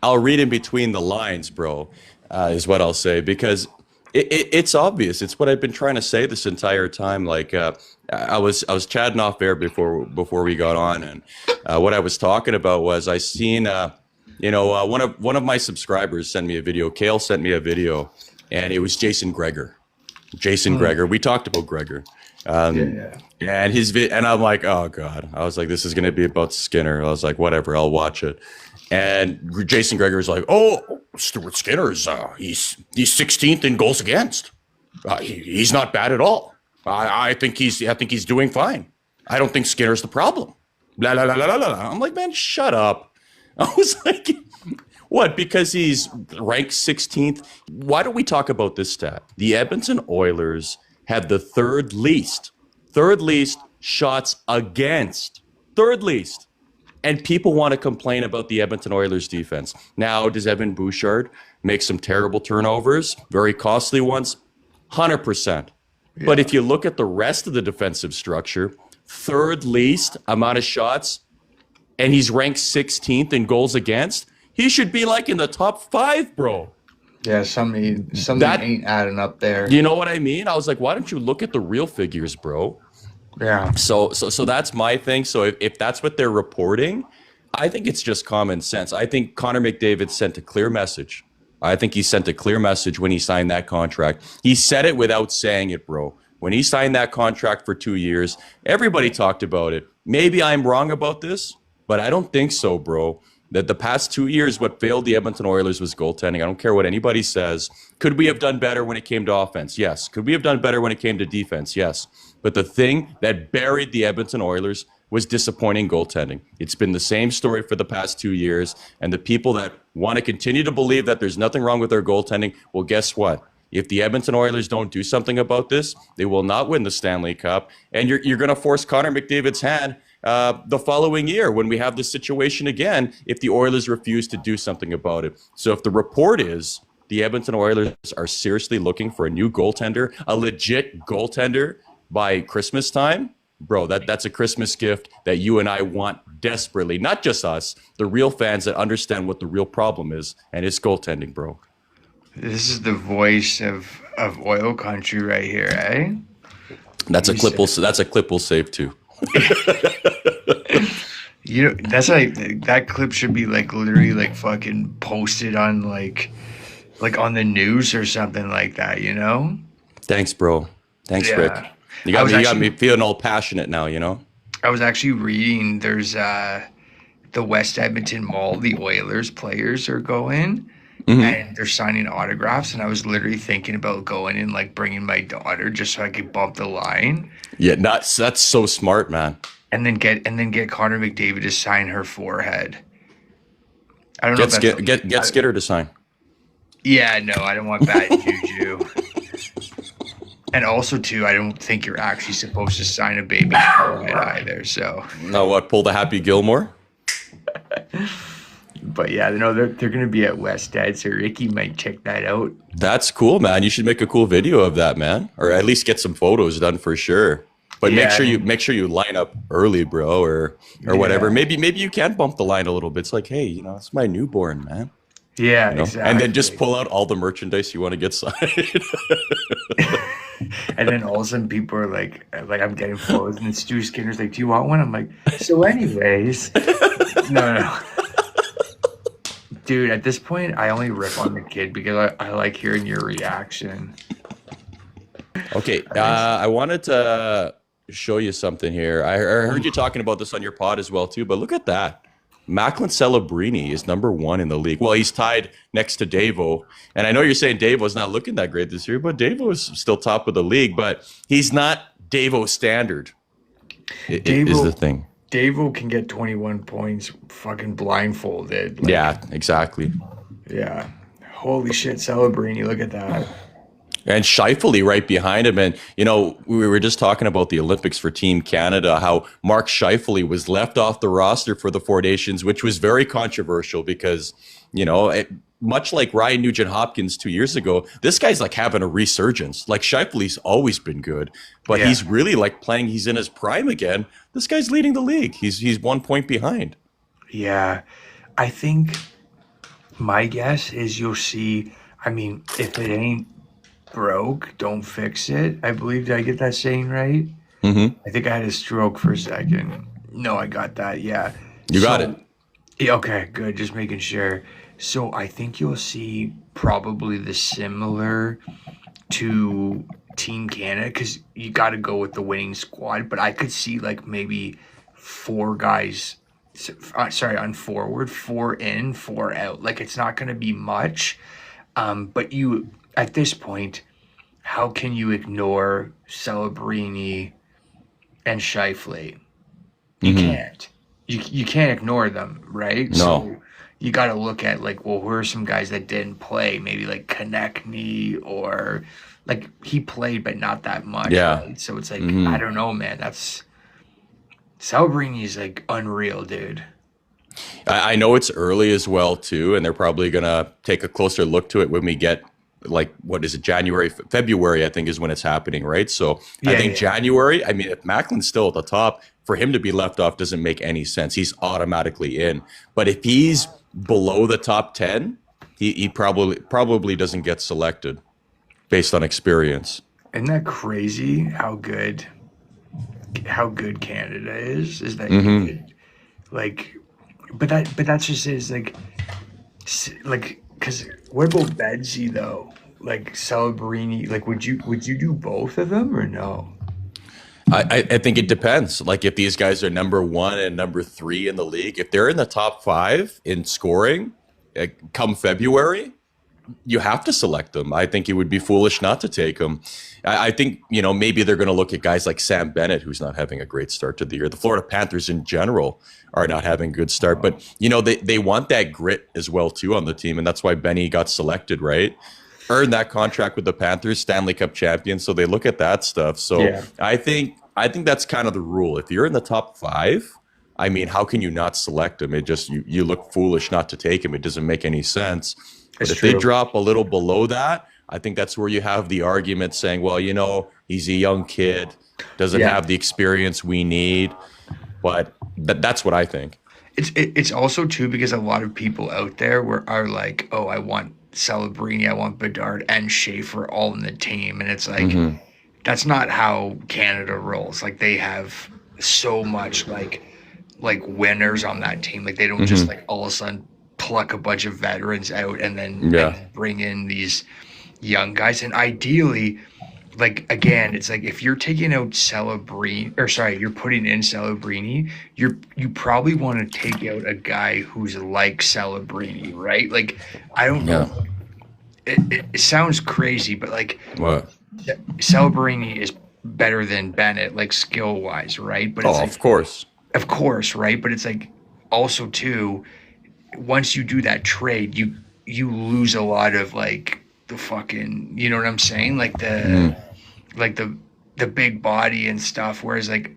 I'll read in between the lines, bro, is what I'll say, because it's obvious. It's what I've been trying to say this entire time. Like I was chatting off air before we got on, and what I was talking about was I seen one of my subscribers sent me a video. Kale sent me a video, and it was Jason Greger. Jason Greger. We talked about Greger. yeah, And and I'm like, oh god. I was like, this is gonna be about Skinner. I was like, whatever, I'll watch it. And Jason Greger is like, oh, Stuart Skinner's he's 16th in goals against. He's not bad at all. I think he's doing fine. I don't think Skinner's the problem. Blah blah blah blah blah. I'm like, man, shut up. I was like, what? Because he's ranked 16th. Why don't we talk about this stat? The Edmonton Oilers had the third least shots against. Third least. And people want to complain about the Edmonton Oilers defense. Now, does Evan Bouchard make some terrible turnovers? Very costly ones? 100%. yeah. But if you look at the rest of the defensive structure, third least amount of shots, and he's ranked 16th in goals against, he should be like in the top 5, bro. Yeah, something That- ain't adding up there. You know what I mean? I was like, why don't you look at the real figures, bro? Yeah. So that's my thing. So if that's what they're reporting, I think it's just common sense. I think Connor McDavid sent a clear message. I think he sent a clear message when he signed that contract. He said it without saying it, bro. When he signed that contract for 2 years, everybody talked about it. Maybe I'm wrong about this, but I don't think so, bro. That the past 2 years, what failed the Edmonton Oilers was goaltending. I don't care what anybody says. Could we have done better when it came to offense? Yes. Could we have done better when it came to defense? Yes. But the thing that buried the Edmonton Oilers was disappointing goaltending. It's been the same story for the past 2 years. And the people that want to continue to believe that there's nothing wrong with their goaltending, well, guess what? If the Edmonton Oilers don't do something about this, they will not win the Stanley Cup. And you're going to force Connor McDavid's hand the following year when we have this situation again if the Oilers refuse to do something about it. So if the report is the Edmonton Oilers are seriously looking for a new goaltender, a legit goaltender by Christmas time, bro, that's a Christmas gift that you and I want desperately. Not just us, the real fans that understand what the real problem is, and it's goaltending, bro. This is the voice of oil country right here, eh? That's a clip we'll save too. You know, that's like that clip should be like literally like fucking posted on like on the news or something like that, you know? Thanks, bro. Thanks, Yeah. Rick. You got me feeling all passionate now, you know? I was actually reading there's the West Edmonton Mall, the Oilers players are going and they're signing autographs, and I was literally thinking about going and like bringing my daughter just so I could bump the line. Yeah, that's so smart, man. And then get Connor McDavid to sign her forehead. I don't know if that's Get Skitter to sign. Yeah, no, I don't want bad juju. And also, too, I don't think you're actually supposed to sign a baby's forehead either. So, No, what? Pull the Happy Gilmore? but yeah, no, they're going to be at West Ed, so Ricky might check that out. That's cool, man. You should make a cool video of that, man, or at least get some photos done for sure. But Yeah, make sure you line up early, bro, or whatever. Maybe you can bump the line a little bit. It's like, hey, it's my newborn, man. Yeah, You know? exactly. And then just pull out all the merchandise you want to get signed. And then all of a sudden, people are like I'm getting photos, and then Stu Skinner's like, "Do you want one?" I'm like, "So, anyways, no." Dude, at this point, I only rip on the kid because I like hearing your reaction. Okay, I wanted to show you something here. I heard you talking about this on your pod as well too, but look at that. Macklin Celebrini is #1 in the league. Well, he's tied next to Davo. And I know you're saying Davo's not looking that great this year, but Davo is still top of the league, but he's not Davo standard, is the thing. Davo can get 21 points fucking blindfolded. Like, Yeah, exactly. yeah. Holy shit, Celebrini, look at that. And Scheifele right behind him. And, we were just talking about the Olympics for Team Canada, how Mark Scheifele was left off the roster for the Four Nations, which was very controversial because, much like Ryan Nugent-Hopkins 2 years ago, this guy's like having a resurgence. Like Scheifele's always been good, but Yeah. he's really like playing, he's in his prime again. This guy's leading the league. He's 1 point behind. Yeah. I think my guess is you'll see, I mean, if it ain't broke, don't fix it. I believe, did I get that saying right? Mm-hmm. I think I had a stroke for a second. No, I got that. Yeah. You got it. Yeah, okay, good. Just making sure. So I think you'll see probably the similar to Team Canada because you got to go with the winning squad. But I could see like maybe 4 guys, on forward, 4 in, 4 out. Like it's not going to be much. But you, at this point, how can you ignore Celebrini and Scheifele? You can't. You can't ignore them, right? No. So you got to look at like, well, who are some guys that didn't play? Maybe like Konechny, or like he played but not that much. Yeah. Right? So it's like I don't know, man. That's Celebrini is like unreal, dude. I know it's early as well too, and they're probably gonna take a closer look to it when we get like what is it, January, February, I think is when it's happening, right? So I think January. I mean, if Macklin's still at the top, for him to be left off doesn't make any sense. He's automatically in. But if he's below the top 10, he probably doesn't get selected based on experience. Isn't that crazy? How good Canada is? Is that you could, like. But that's just is like Because what about Bedsy though? Like Celebrini, like would you do both of them or no? I think it depends. Like if these guys are number one and number three in the league, if they're in the top five in scoring, come February, you have to select them. I think it would be foolish not to take them. I think, maybe they're going to look at guys like Sam Bennett, who's not having a great start to the year. The Florida Panthers in general are not having a good start, but they want that grit as well too on the team, and that's why Benny got selected, right? Earned that contract with the Panthers, Stanley Cup champion. So they look at that stuff. So Yeah, I think that's kind of the rule. If you're in the top five, I mean, how can you not select him? It just you look foolish not to take him. It doesn't make any sense. But it's if they true. drop a little below that, I think that's where you have the argument saying, well, he's a young kid, doesn't Yeah. have the experience we need. But that's what I think. It's also too because a lot of people out there are like, oh, I want Celebrini, I want Bedard and Schaefer all in the team, and it's like Hmm. that's not how Canada rolls. Like they have so much like winners on that team. Like they don't just Hmm. like all of a sudden pluck a bunch of veterans out and then Yeah. bring in these young guys. And ideally, like again, it's like if you're taking out Celebrini, or sorry, you're putting in Celebrini, you probably want to take out a guy who's like Celebrini, right? Like I don't Yeah. know. It sounds crazy, but like What? Celebrini is better than Bennett, like skill wise, right? But it's Oh, like, of course. of course, right? But it's like also too, once you do that trade, you lose a lot of like the fucking, you know what I'm saying? Like Mm. the big body and stuff. Whereas like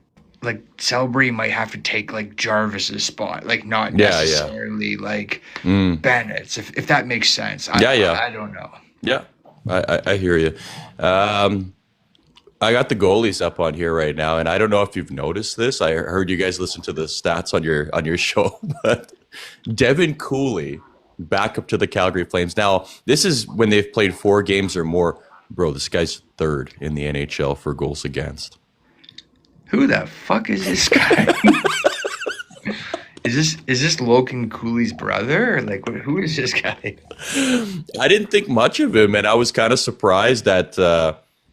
Celebrini might have to take like Jarvis's spot, like not Yeah. Yeah. necessarily like Mm. Bennett's, if that makes sense. Yeah. Yeah. I don't know. Yeah. I hear you. Um, I got the goalies up on here right now, and I don't know if you've noticed this. I heard you guys listen to the stats on your show, but Devin Cooley back up to the Calgary Flames. Now, this is when they've played 4 games or more. Bro, this guy's third in the NHL for goals against. Who the fuck is this guy? Is this Logan Cooley's brother? Or like who is this guy? I didn't think much of him, and I was kind of surprised that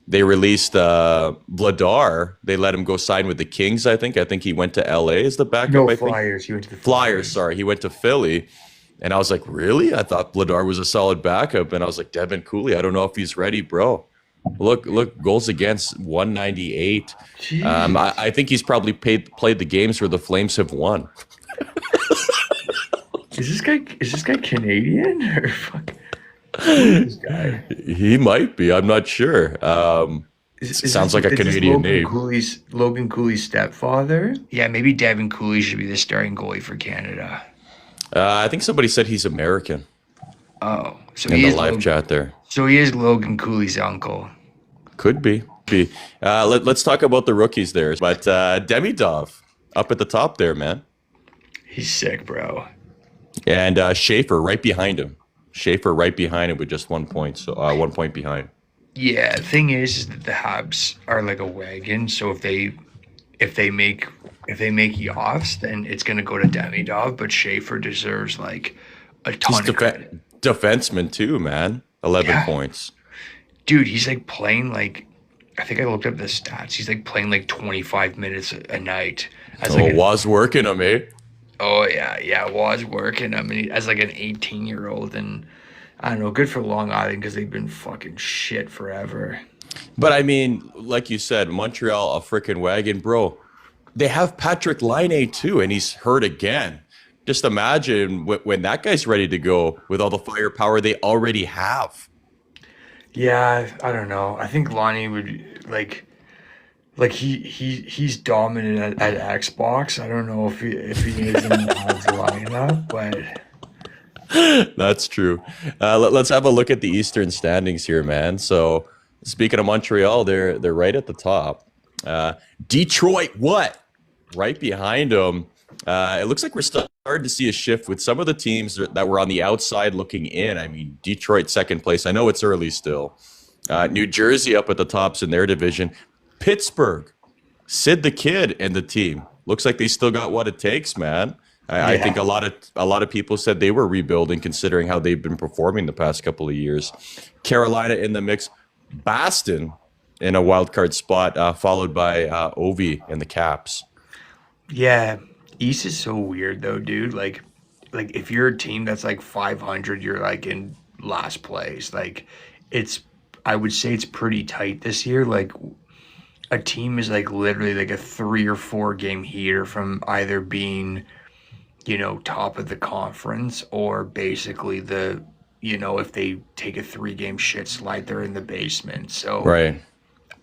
they released Vladar. They let him go sign with the Kings, I think. I think he went to LA as the backup, No I think. Flyers. He went to the Flyers, Flyers. sorry. He went to Philly. And I was like, really? I thought Vladar was a solid backup. And I was like, Devin Cooley, I don't know if he's ready, bro. Look, goals against 198. Jesus. I think he's probably played the games where the Flames have won. Is this guy Canadian or fuck? Who is this guy? He might be. I'm not sure. Sounds like a Is this Canadian name. Logan Cooley's stepfather? Yeah, maybe Devin Cooley should be the starting goalie for Canada. I think somebody said he's American Oh, so in the live chat there. He is Logan Cooley's uncle. Could be. Let's talk about the rookies there. But Demidov up at the top there, man. He's sick, bro. And Schaefer right behind him. Schaefer right behind him with just 1 point. So 1 point behind. Yeah, the thing is that the Habs are like a wagon. So if they make Yoffs, then it's gonna go to Demidov. But Schaefer deserves like a He's ton of credit. defenseman too, man. 11 Yeah, points. dude, he's like playing like I think I looked up the stats. He's like playing like 25 minutes a night as like Oh, was working him, eh? oh yeah, was working. I mean, as like an 18-year-old, and I don't know, good for Long Island because they've been fucking shit forever. But I mean, like you said, Montreal, a freaking wagon, bro. They have Patrick Laine too, and he's hurt again. Just imagine when that guy's ready to go with all the firepower they already have. Yeah, I don't know. I think Lonnie would like he's dominant at Xbox. I don't know if he is in the Habs lineup, but That's true. Let's have a look at the Eastern standings here, man. So speaking of Montreal, they're right at the top. Detroit, what? Right behind them. It looks like we're starting to see a shift with some of the teams that were on the outside looking in. I mean, Detroit second place. I know it's early still. New Jersey up at the tops in their division. Pittsburgh, Sid the Kid and the team. Looks like they still got what it takes, man. I think Yeah. a lot of people said they were rebuilding, considering how they've been performing the past couple of years. Carolina in the mix, Boston in a wild card spot, followed by Ovi and the Caps. Yeah. East is so weird though, dude. Like if you're a team that's like 500, you're like in last place. Like it's I would say it's pretty tight this year. Like a team is like literally like a 3 or 4 game heater from either being, top of the conference or basically if they take a 3 game shit slide, they're in the basement. So Right.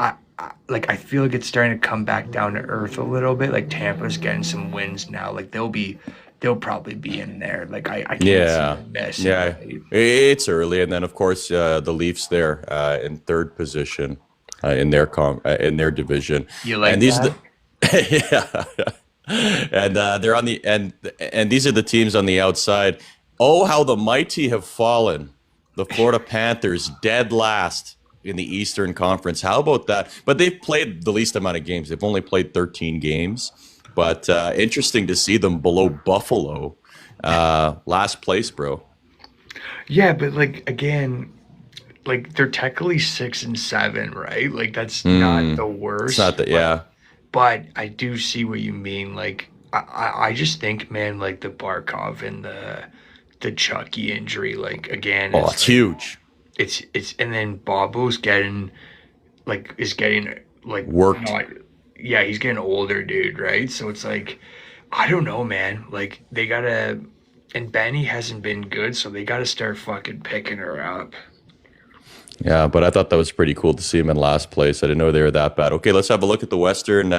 I feel like it's starting to come back down to earth a little bit. Like Tampa's getting some wins now. Like they'll probably be in there. Like I can't see Yeah. them missing, Yeah. right? It's early, and then of course the Leafs there in third position in their division, You and like these are that? the yeah, and they're on the and these are the teams on the outside. Oh, how the mighty have fallen! The Florida Panthers dead last in the Eastern Conference. How about that? But they've played the least amount of games. They've only played 13 games. But interesting to see them below Buffalo, last place, bro. Yeah, but like again, like they're technically 6 and 7, right? Like that's not the It's not worst, that, but yeah. I do see what you mean. Like I just think, man, like the Barkov and the Chucky injury, like again, Oh, it's it's like huge. it's and then Bobo's getting is getting like Worked. not yeah, he's getting older, dude, right? So it's like I don't know, man. Like they gotta and Benny hasn't been good, so they gotta start fucking picking her up. Yeah, but I thought that was pretty cool to see him in last place. I didn't know they were that bad. Okay, let's have a look at the Western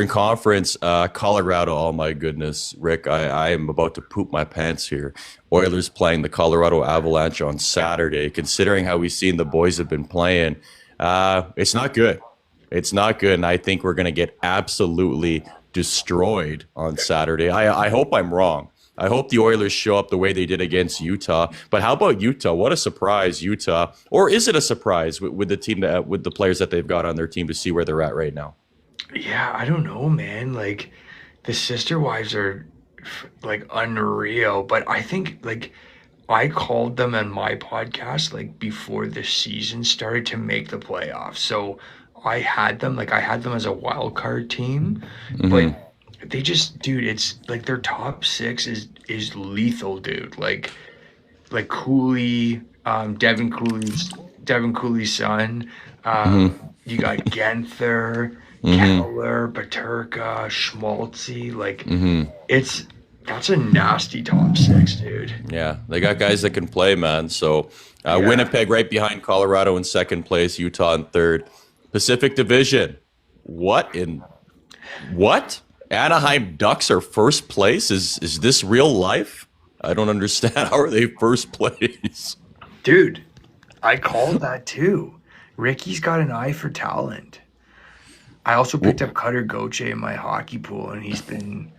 Conference. Colorado. Oh my goodness, Rick, I am about to poop my pants here. Oilers playing the Colorado Avalanche on Saturday. Considering how we've seen the boys have been playing, it's not good. It's not good, and I think we're going to get absolutely destroyed on Saturday. I hope I'm wrong. I hope the Oilers show up the way they did against Utah. But how about Utah? What a surprise, Utah! Or is it a surprise with the team with the players that they've got on their team to see where they're at right now? Yeah, I don't know, man. Like the sister wives are like unreal, but I think like I called them on my podcast like before the season started to make the playoffs. So I had them as a wild card team, but Hmm. they just dude, it's like their top six is lethal, dude. Like Cooley, Devin Cooley's son. Hmm. You got Genther, Hmm. Keller, Paterka, Schmaltzy. Like Hmm. it's that's a nasty top six, dude. Yeah, they got guys that can play, man. So Yeah. Winnipeg right behind Colorado in second place, Utah in third. Pacific Division. What in what? Anaheim Ducks are first place? Is this real life? I don't understand. How are they first place? Dude, I called that too. Ricky's got an eye for talent. I also picked up Cutter Goche in my hockey pool, and he's been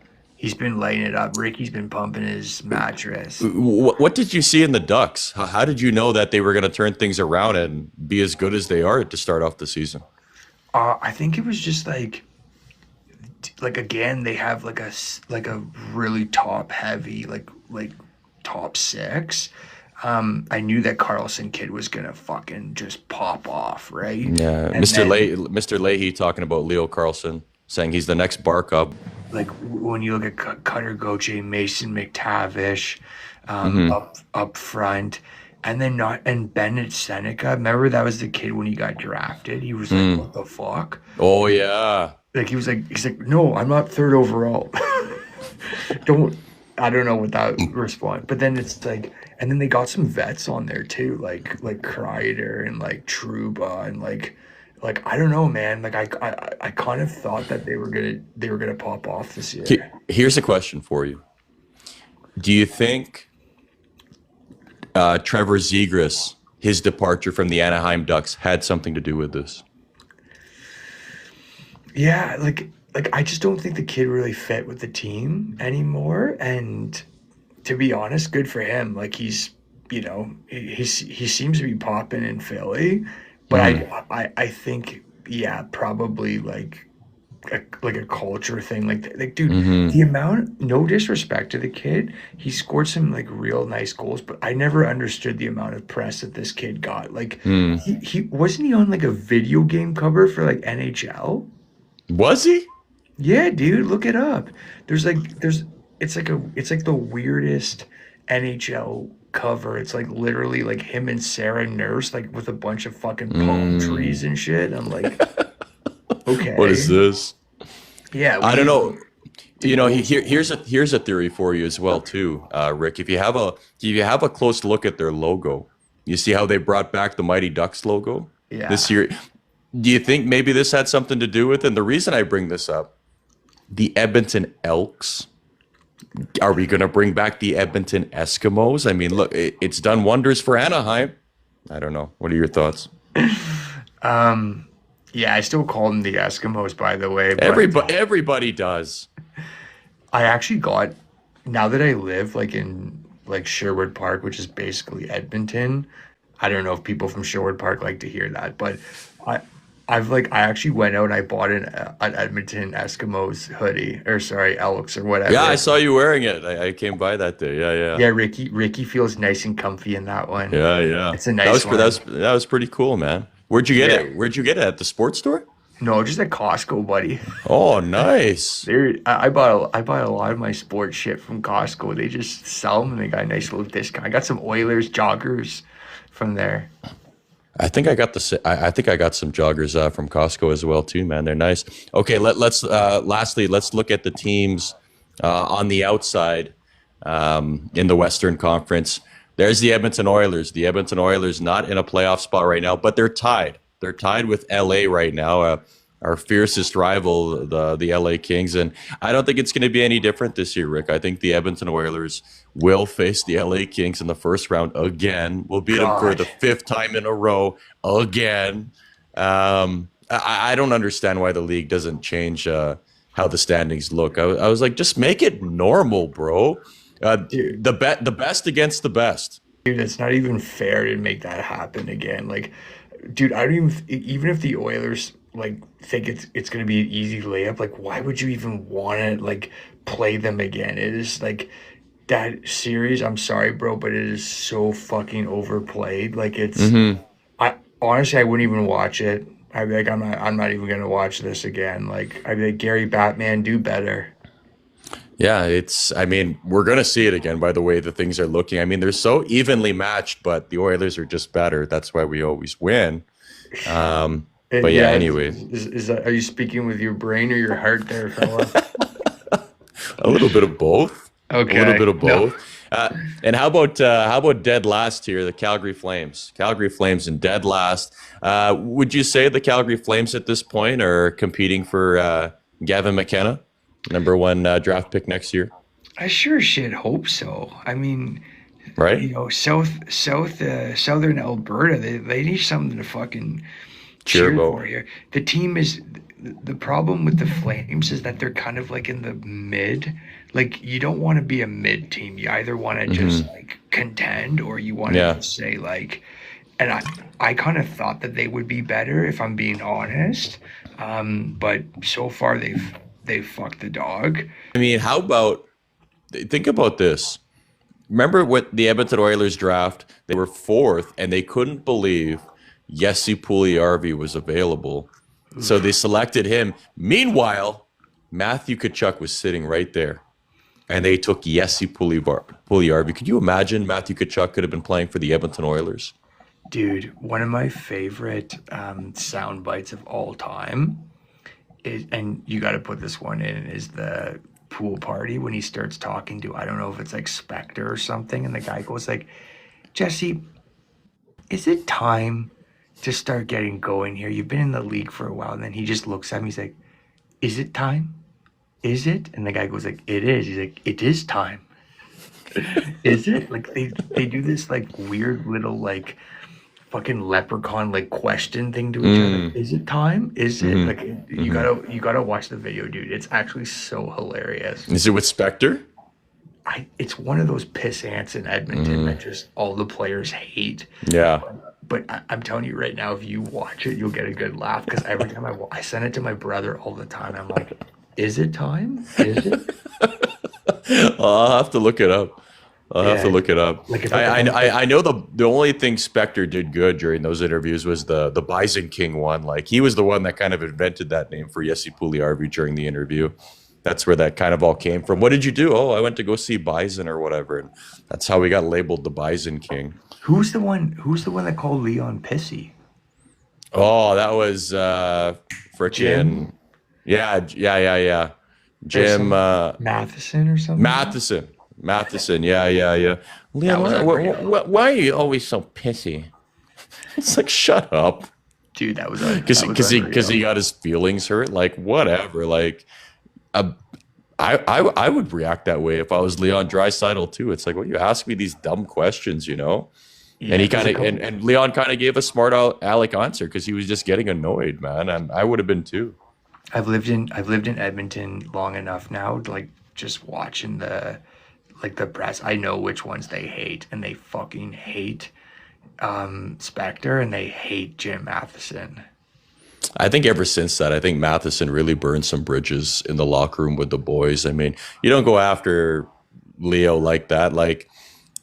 lighting it up. Ricky's been pumping his mattress. What did you see in the Ducks? How did you know that they were going to turn things around and be as good as they are to start off the season? I think it was just like again they have like a really top heavy like top six. I knew that Carlson kid was gonna fucking just pop off, right? Yeah, And then Mr. Leahy talking about Leo Carlson, saying he's the next Barkov. like when you look at Cutter Goche, Mason McTavish, Hmm. up front, and then not and Bennett Seneca. Remember that was the kid when he got drafted. He was like, Mm. "What the fuck?" Oh yeah. Like he's like, "No, I'm not third overall." don't I don't know what that response, but then it's like, and then they got some vets on there too, like Kreider and like Truba and like I don't know, man. Like I kind of thought that they were gonna pop off this year. Here's a question for you. Do you think Trevor Zegras, his departure from the Anaheim Ducks, had something to do with this? Yeah, like I just don't think the kid really fit with the team anymore. And to be honest, good for him. Like he seems to be popping in Philly, but Hmm. I think yeah, probably like like a culture thing. Like, dude, Mm-hmm. the amount, no disrespect to the kid, he scored some like real nice goals, but I never understood the amount of press that this kid got. Like, Mm. he wasn't he on like a video game cover for like NHL? Was he? Yeah, dude, look it up. There's it's like the weirdest NHL cover. It's like literally like him and Sarah Nurse like with a bunch of fucking palm trees Mm. and shit. I'm like, What is okay. this? Yeah, I don't know. the old Here's a theory for you as well too, Rick. If you have a close look at their logo, you see how they brought back the Mighty Ducks logo this yeah. year. Do you think maybe this had something to do with it? And the reason I bring this up, the Edmonton Elks. Are we going to bring back the Edmonton Eskimos? I mean, look, it's done wonders for Anaheim. I don't know. What are your thoughts? Yeah, I still call them the Eskimos, by the way, but Everybody does. I actually got now that I live like in like Sherwood Park, which is basically Edmonton. I don't know if people from Sherwood Park like to hear that, but I I actually went out and I bought an Edmonton Eskimos hoodie or sorry Elks or Yeah, I whatever. saw you wearing it. I came by that day. Yeah, yeah, Yeah, Ricky feels nice and comfy in that one. yeah, yeah. It's a nice one. That was pretty cool, man. Where'd you get Yeah. it? Where'd you get it at the sports store? No, just at Costco, buddy. Oh, nice. I buy a lot of my sports shit from Costco. They just sell them and they got a nice little discount. I got some Oilers joggers from there. I think I got some joggers from Costco as well too, man. They're nice. Okay, let's lastly let's look at the teams on the outside in the Western Conference. There's the Edmonton Oilers. The Edmonton Oilers not in a playoff spot right now, but they're tied. They're tied with LA right now. Our fiercest rival, the LA Kings, and I don't think it's going to be any different this year, Rick. I think the Edmonton Oilers will face the LA Kings in the first round again. We'll beat them for God, the fifth time in a row again. I don't understand why the league doesn't change how the standings look. I was like, just make it normal, bro. dude, The best against the best. dude, it's not even fair to make that happen again. Like, dude, I don't even even if the Oilers like think it's gonna be an easy layup, like why would you even want to like play them again? It is like that series. I'm sorry, bro, but it is so fucking overplayed. Like it's Hmm. I honestly I wouldn't even watch it. I'd be like I'm not even gonna watch this again. Like I'd be like Gary Batman, do better. Yeah, I mean, we're going to see it again by the way the things are looking. I mean, they're so evenly matched, but the Oilers are just better. That's why we always win. But yeah, Yeah, anyways, is that are you speaking with your brain or your heart there, fella? a little bit of both. A little bit Okay. of No. both. And how about dead last here, the Calgary Flames? Calgary Flames in dead last. Would you say the Calgary Flames at this point are competing for Gavin McKenna, number one draft pick next year? I sure shit hope so. I mean, Right? you know, southern Alberta, they need something to fucking Cheer cheer about. for here. The team is the problem with the Flames is that they're kind of like in the mid. Like you don't want to be a mid team. You either want to just Hmm. like contend or you want to Yeah. just say like. And I kind of thought that they would be better if I'm being honest. But so far they've fucked the dog. I mean, how about think about this? Remember what the Edmonton Oilers draft? They were fourth, and they couldn't believe Jesse Puljujärvi was available, so they selected him. Meanwhile, Matthew Tkachuk was sitting right there, and they took Jesse Puljujärvi. Could you imagine Matthew Tkachuk could have been playing for the Edmonton Oilers? Dude, one of my favorite sound bites of all time is, and you got to put this one in, is the pool party when he starts talking to, I don't know if it's like Spectre or something, and the guy goes like, Jesse, is it time to start getting going here? You've been in the league for a while. And then he just looks at me, he's like, is it time? Is it? And the guy goes like, it is. He's like, it is time. Is it? Like they do this like weird little like fucking leprechaun like question thing to each other. Mm, Is it time? Is it? hmm Like hmm you gotta watch the video, dude. It's actually so hilarious. Is it with Spectre? it's one of those piss ants in Edmonton that just all the players hate. Yeah. But I'm telling you right now, if you watch it, you'll get a good laugh because every time I send it to my brother all the time. I'm like, is it time? Is it? I'll have to look it up. I'll have to Yeah. look it up. Like if I I, don't I, like, I know the only thing Spectre did good during those interviews was the Bison King one. Like he was the one that kind of invented that name for Jesse Puljujärvi during the interview. That's where that kind of all came from. What did you do? Oh, I went to go see Bison or whatever, and that's how we got labeled the Bison King. who's the one? Who's the one that called Leon pissy? Oh, that was Jim frickin' yeah. or Jim some Matheson or something? Matheson. Yeah. That Leon, was a great. why are you always so pissy? It's like shut up, Dude, that was because he unreal. got his feelings hurt. Like whatever. Like uh, I would react that way if I was Leon Draisaitl too. It's like, well, you ask me these dumb questions, you know. And Yeah, he there's kind a of couple. and Leon kind of gave a smart aleck answer because he was just getting annoyed, man. And I would have been too. I've lived in Edmonton long enough now, like just watching the press. I know which ones they hate, and they fucking hate Spectre, and they hate Jim Matheson. I think ever since that, I think Matheson really burned some bridges in the locker room with the boys. I mean, you don't go after Leo like that. Like,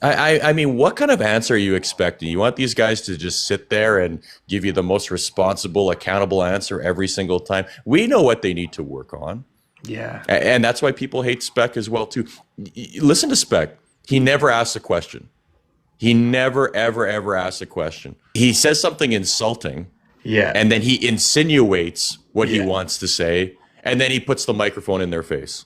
I mean, what kind of answer are you expecting? You want these guys to just sit there and give you the most responsible, accountable answer every single time? We know what they need to work on. Yeah, And that's why people hate Spec as well, too. Listen to Spec. He never asks a question. He never, ever, ever asks a question. He says something insulting, yeah, and then he insinuates what he yeah. wants to say, and then he puts the microphone in their face.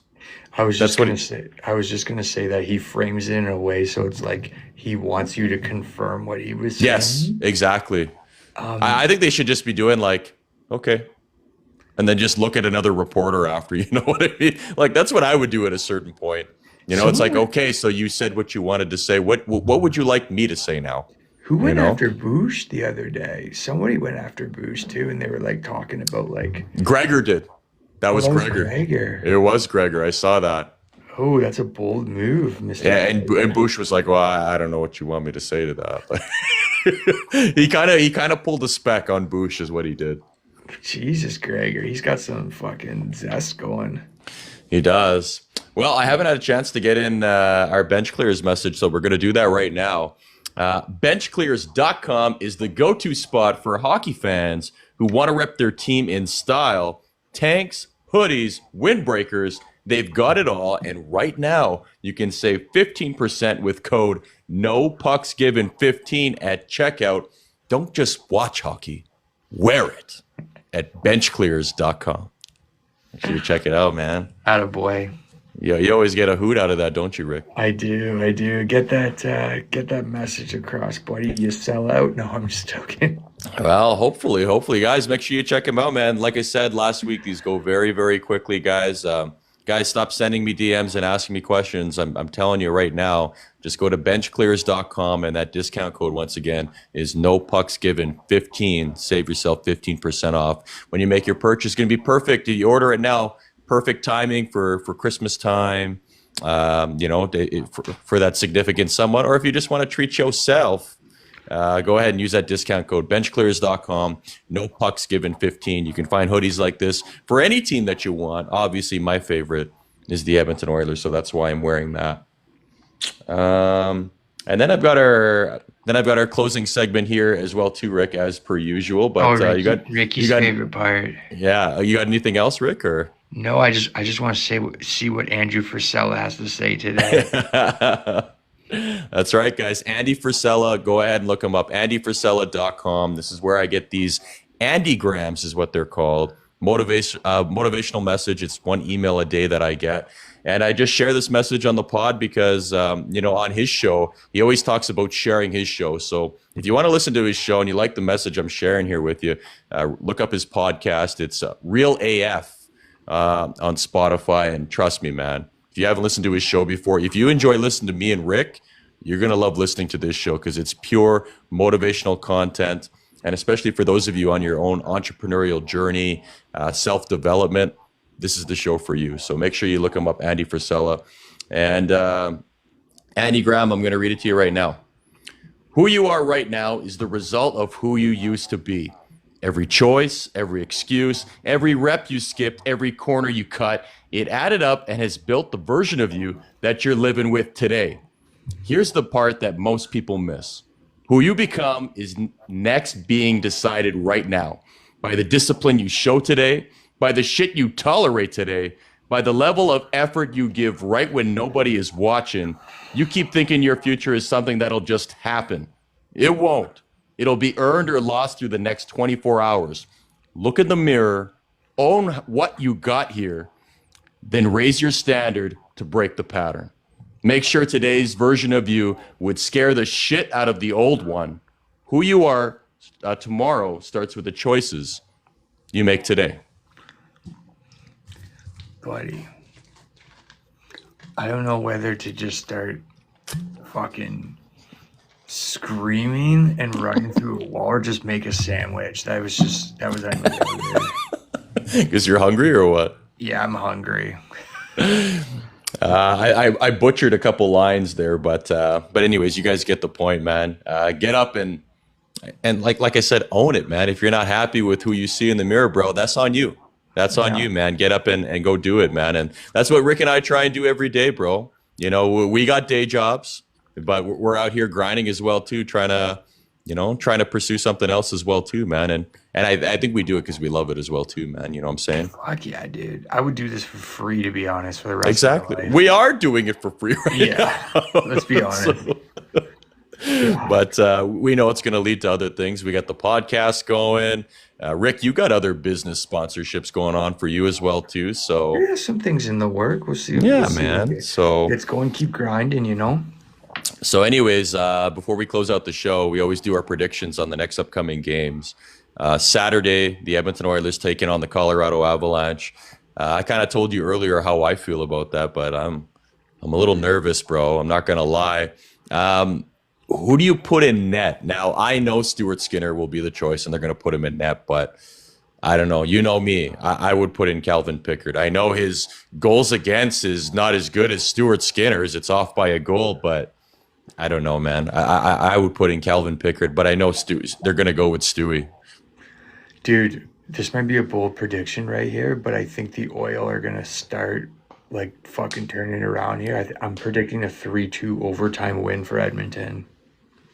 I was That's just what gonna say. I was just gonna say that he frames it in a way so it's like he wants you to confirm what he was Yes, saying. exactly. Um, I think they should just be doing like, okay, and then just look at another reporter after. You know what I mean? Like that's what I would do at a certain point. You know, it's someone like, went, okay, so you said what you wanted to say. What would you like me to say now? who You went know, after Bush the other day? Somebody went after Bush too, and they were like talking about like, Gregor did. That oh, was that was Gregor. Gregor. It was Gregor. I saw that. Oh, that's a bold move, Mr. Yeah, and Gregor. Bush was like, "Well, I don't know what you want me to say to that." he kind of pulled a Spec on Bush, is what he did. Jesus, Gregor, he's got some fucking zest going. He does. Well, I haven't had a chance to get in our bench clears message, so we're going to do that right now. Benchclears.com is the go-to spot for hockey fans who want to rep their team in style. Tanks, hoodies, windbreakers, they've got it all. And right now, you can save 15% with code NOPucksGiven15 at checkout. Don't just watch hockey, wear it at benchclears.com. Make sure you check it out, man. Attaboy. Yeah, you always get a hoot out of that, don't you, Rick? I do, I do. Get that message across, buddy. You sell out. No, I'm just joking. Well, hopefully, guys, make sure you check them out, man. Like I said last week, these go very, very quickly, guys. Guys, stop sending me DMs and asking me questions. I'm telling you right now, just go to benchclears.com, and that discount code, once again, is NOPucksGiven15. Save yourself 15% off. When you make your purchase, it's going to be perfect. If you order it now, perfect timing for Christmas time, for that significant someone. Or if you just want to treat yourself, go ahead and use that discount code benchclears.com. NOPucksGiven15. You can find hoodies like this for any team that you want. Obviously, my favorite is the Edmonton Oilers, so that's why I'm wearing that. And then I've got our closing segment here as well too, Rick, as per usual. Oh, But you got Ricky's you got favorite part. yeah. You got anything else, Rick? Or No, I just want to see what Andrew Frisella has to say today. That's right, guys. Andy Frisella, go ahead and look him up. AndyFrisella.com. This is where I get these Andygrams, is what they're called. Motivational message. It's one email a day that I get. And I just share this message on the pod because, on his show, he always talks about sharing his show. So if you want to listen to his show and you like the message I'm sharing here with you, look up his podcast. It's Real AF on Spotify. And trust me, man, if you haven't listened to his show before, if you enjoy listening to me and Rick, you're going to love listening to this show because it's pure motivational content. And especially for those of you on your own entrepreneurial journey, self-development, this is the show for you. So make sure you look him up, Andy Frisella. And Andy Graham, I'm going to read it to you right now. Who you are right now is the result of who you used to be. Every choice, every excuse, every rep you skipped, every corner you cut, it added up and has built the version of you that you're living with today. Here's the part that most people miss. Who you become is next being decided right now by the discipline you show today, by the shit you tolerate today, by the level of effort you give right when nobody is watching. You keep thinking your future is something that'll just happen. It won't. It'll be earned or lost through the next 24 hours. Look in the mirror, own what you got here, then raise your standard to break the pattern. Make sure today's version of you would scare the shit out of the old one. Who you are tomorrow starts with the choices you make today. Buddy, I don't know whether to just start fucking screaming and running through a wall or just make a sandwich. That was unbelievable. Because you're hungry or what? Yeah, I'm hungry. I butchered a couple lines there, but anyways, you guys get the point, man. Get up and like I said, own it, man. If you're not happy with who you see in the mirror, bro, that's on you. That's on you, man. Get up and go do it, man. And that's what Rick and I try and do every day, bro. You know, we got day jobs, but we're out here grinding as well too, trying to pursue something else as well too, man. And I think we do it because we love it as well too, man. You know what I'm saying? Fuck yeah, dude. I would do this for free, to be honest, for the rest of my life. We are doing it for free right now. Let's be honest. But we know it's going to lead to other things. We got the podcast going. Rick, you got other business sponsorships going on for you as well too. So yeah, some things in the work. We'll see. Yeah, we'll see. man. So let's go and keep grinding, you know? So anyways, before we close out the show, we always do our predictions on the next upcoming games. Saturday, the Edmonton Oilers taking on the Colorado Avalanche. I kind of told you earlier how I feel about that, but I'm a little nervous, bro. I'm not going to lie. Who do you put in net? Now, I know Stuart Skinner will be the choice, and they're going to put him in net, but I don't know. You know me. I would put in Calvin Pickard. I know his goals against is not as good as Stuart Skinner's. It's off by a goal, but I don't know, man. I would put in Calvin Pickard, but I know they're going to go with Stewie. Dude, this might be a bold prediction right here, but I think the Oil are going to start like fucking turning around here. I'm predicting a 3-2 overtime win for Edmonton.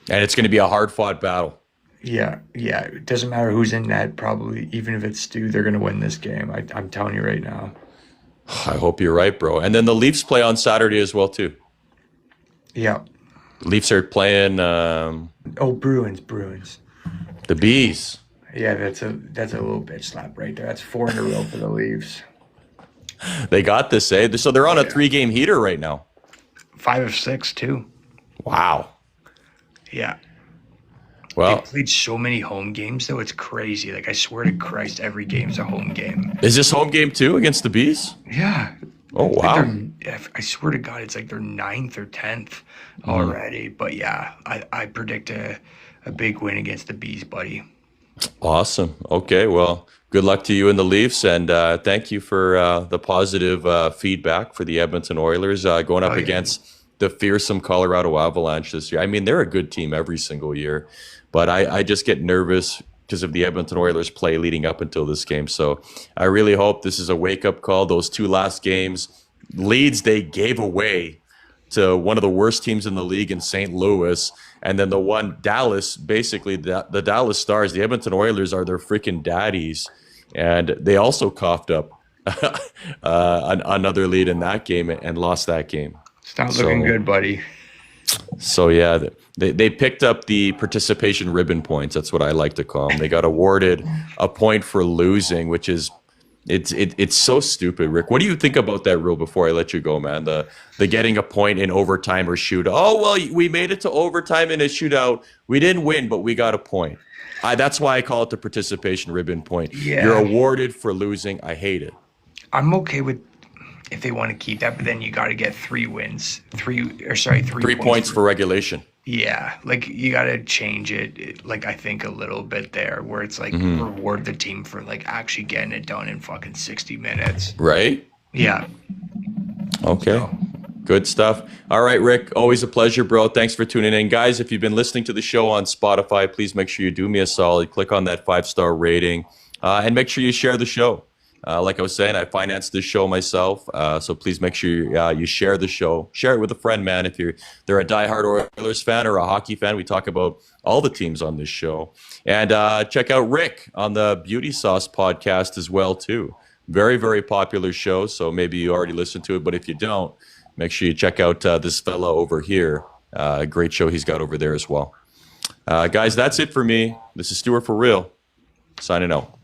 And it's going to be a hard-fought battle. Yeah. It doesn't matter who's in net, probably. Even if it's Stu, they're going to win this game. I'm telling you right now. I hope you're right, bro. And then the Leafs play on Saturday as well, too. Yeah. Leafs are playing... Bruins. The Bees. Yeah, that's a little bitch slap right there. That's 4 in a row for the Leafs. They got this, eh? So they're on a 3-game heater right now. 5 of 6, too. Wow. Yeah. Well, they played so many home games, though. It's crazy. Like, I swear to Christ, every game's a home game. Is this home game, too, against the Bees? Yeah. Oh, wow. I swear to God, it's like their 9th or 10th already. But, yeah, I predict a big win against the Bees, buddy. Awesome. Okay, well, good luck to you and the Leafs, and thank you for the positive feedback for the Edmonton Oilers going up against the fearsome Colorado Avalanche this year. I mean, they're a good team every single year, but I just get nervous because of the Edmonton Oilers play leading up until this game. So I really hope this is a wake-up call. Those 2 last games, leads they gave away to one of the worst teams in the league in St. Louis. And then the one Dallas, basically the Dallas Stars, the Edmonton Oilers are their freaking daddies. And they also coughed up another lead in that game and lost that game. It's not looking good, buddy. So, yeah, they picked up the participation ribbon points. That's what I like to call them. They got awarded a point for losing, which is it's so stupid, Rick. What do you think about that rule before I let you go, man? The getting a point in overtime or shootout. Oh, well, we made it to overtime in a shootout. We didn't win, but we got a point. That's why I call it the participation ribbon point. Yeah. You're awarded for losing. I hate it. I'm okay with if they want to keep that, but then you got to get 3 wins. 3 points for regulation. Yeah, like you got to change it, like I think a little bit there, where it's like reward the team for like actually getting it done in fucking 60 minutes. Right? Yeah. Okay. Good stuff. All right, Rick, always a pleasure, bro. Thanks for tuning in. Guys, if you've been listening to the show on Spotify, please make sure you do me a solid. Click on that 5-star rating and make sure you share the show. Like I was saying, I finance this show myself, so please make sure you share the show. Share it with a friend, man. If they're a diehard Oilers fan or a hockey fan, we talk about all the teams on this show. And check out Rick on the Beauty Sauce podcast as well, too. Very, very popular show, so maybe you already listened to it, but if you don't, make sure you check out this fella over here. Great show he's got over there as well. Guys, that's it for me. This is Stuart for Real, signing out.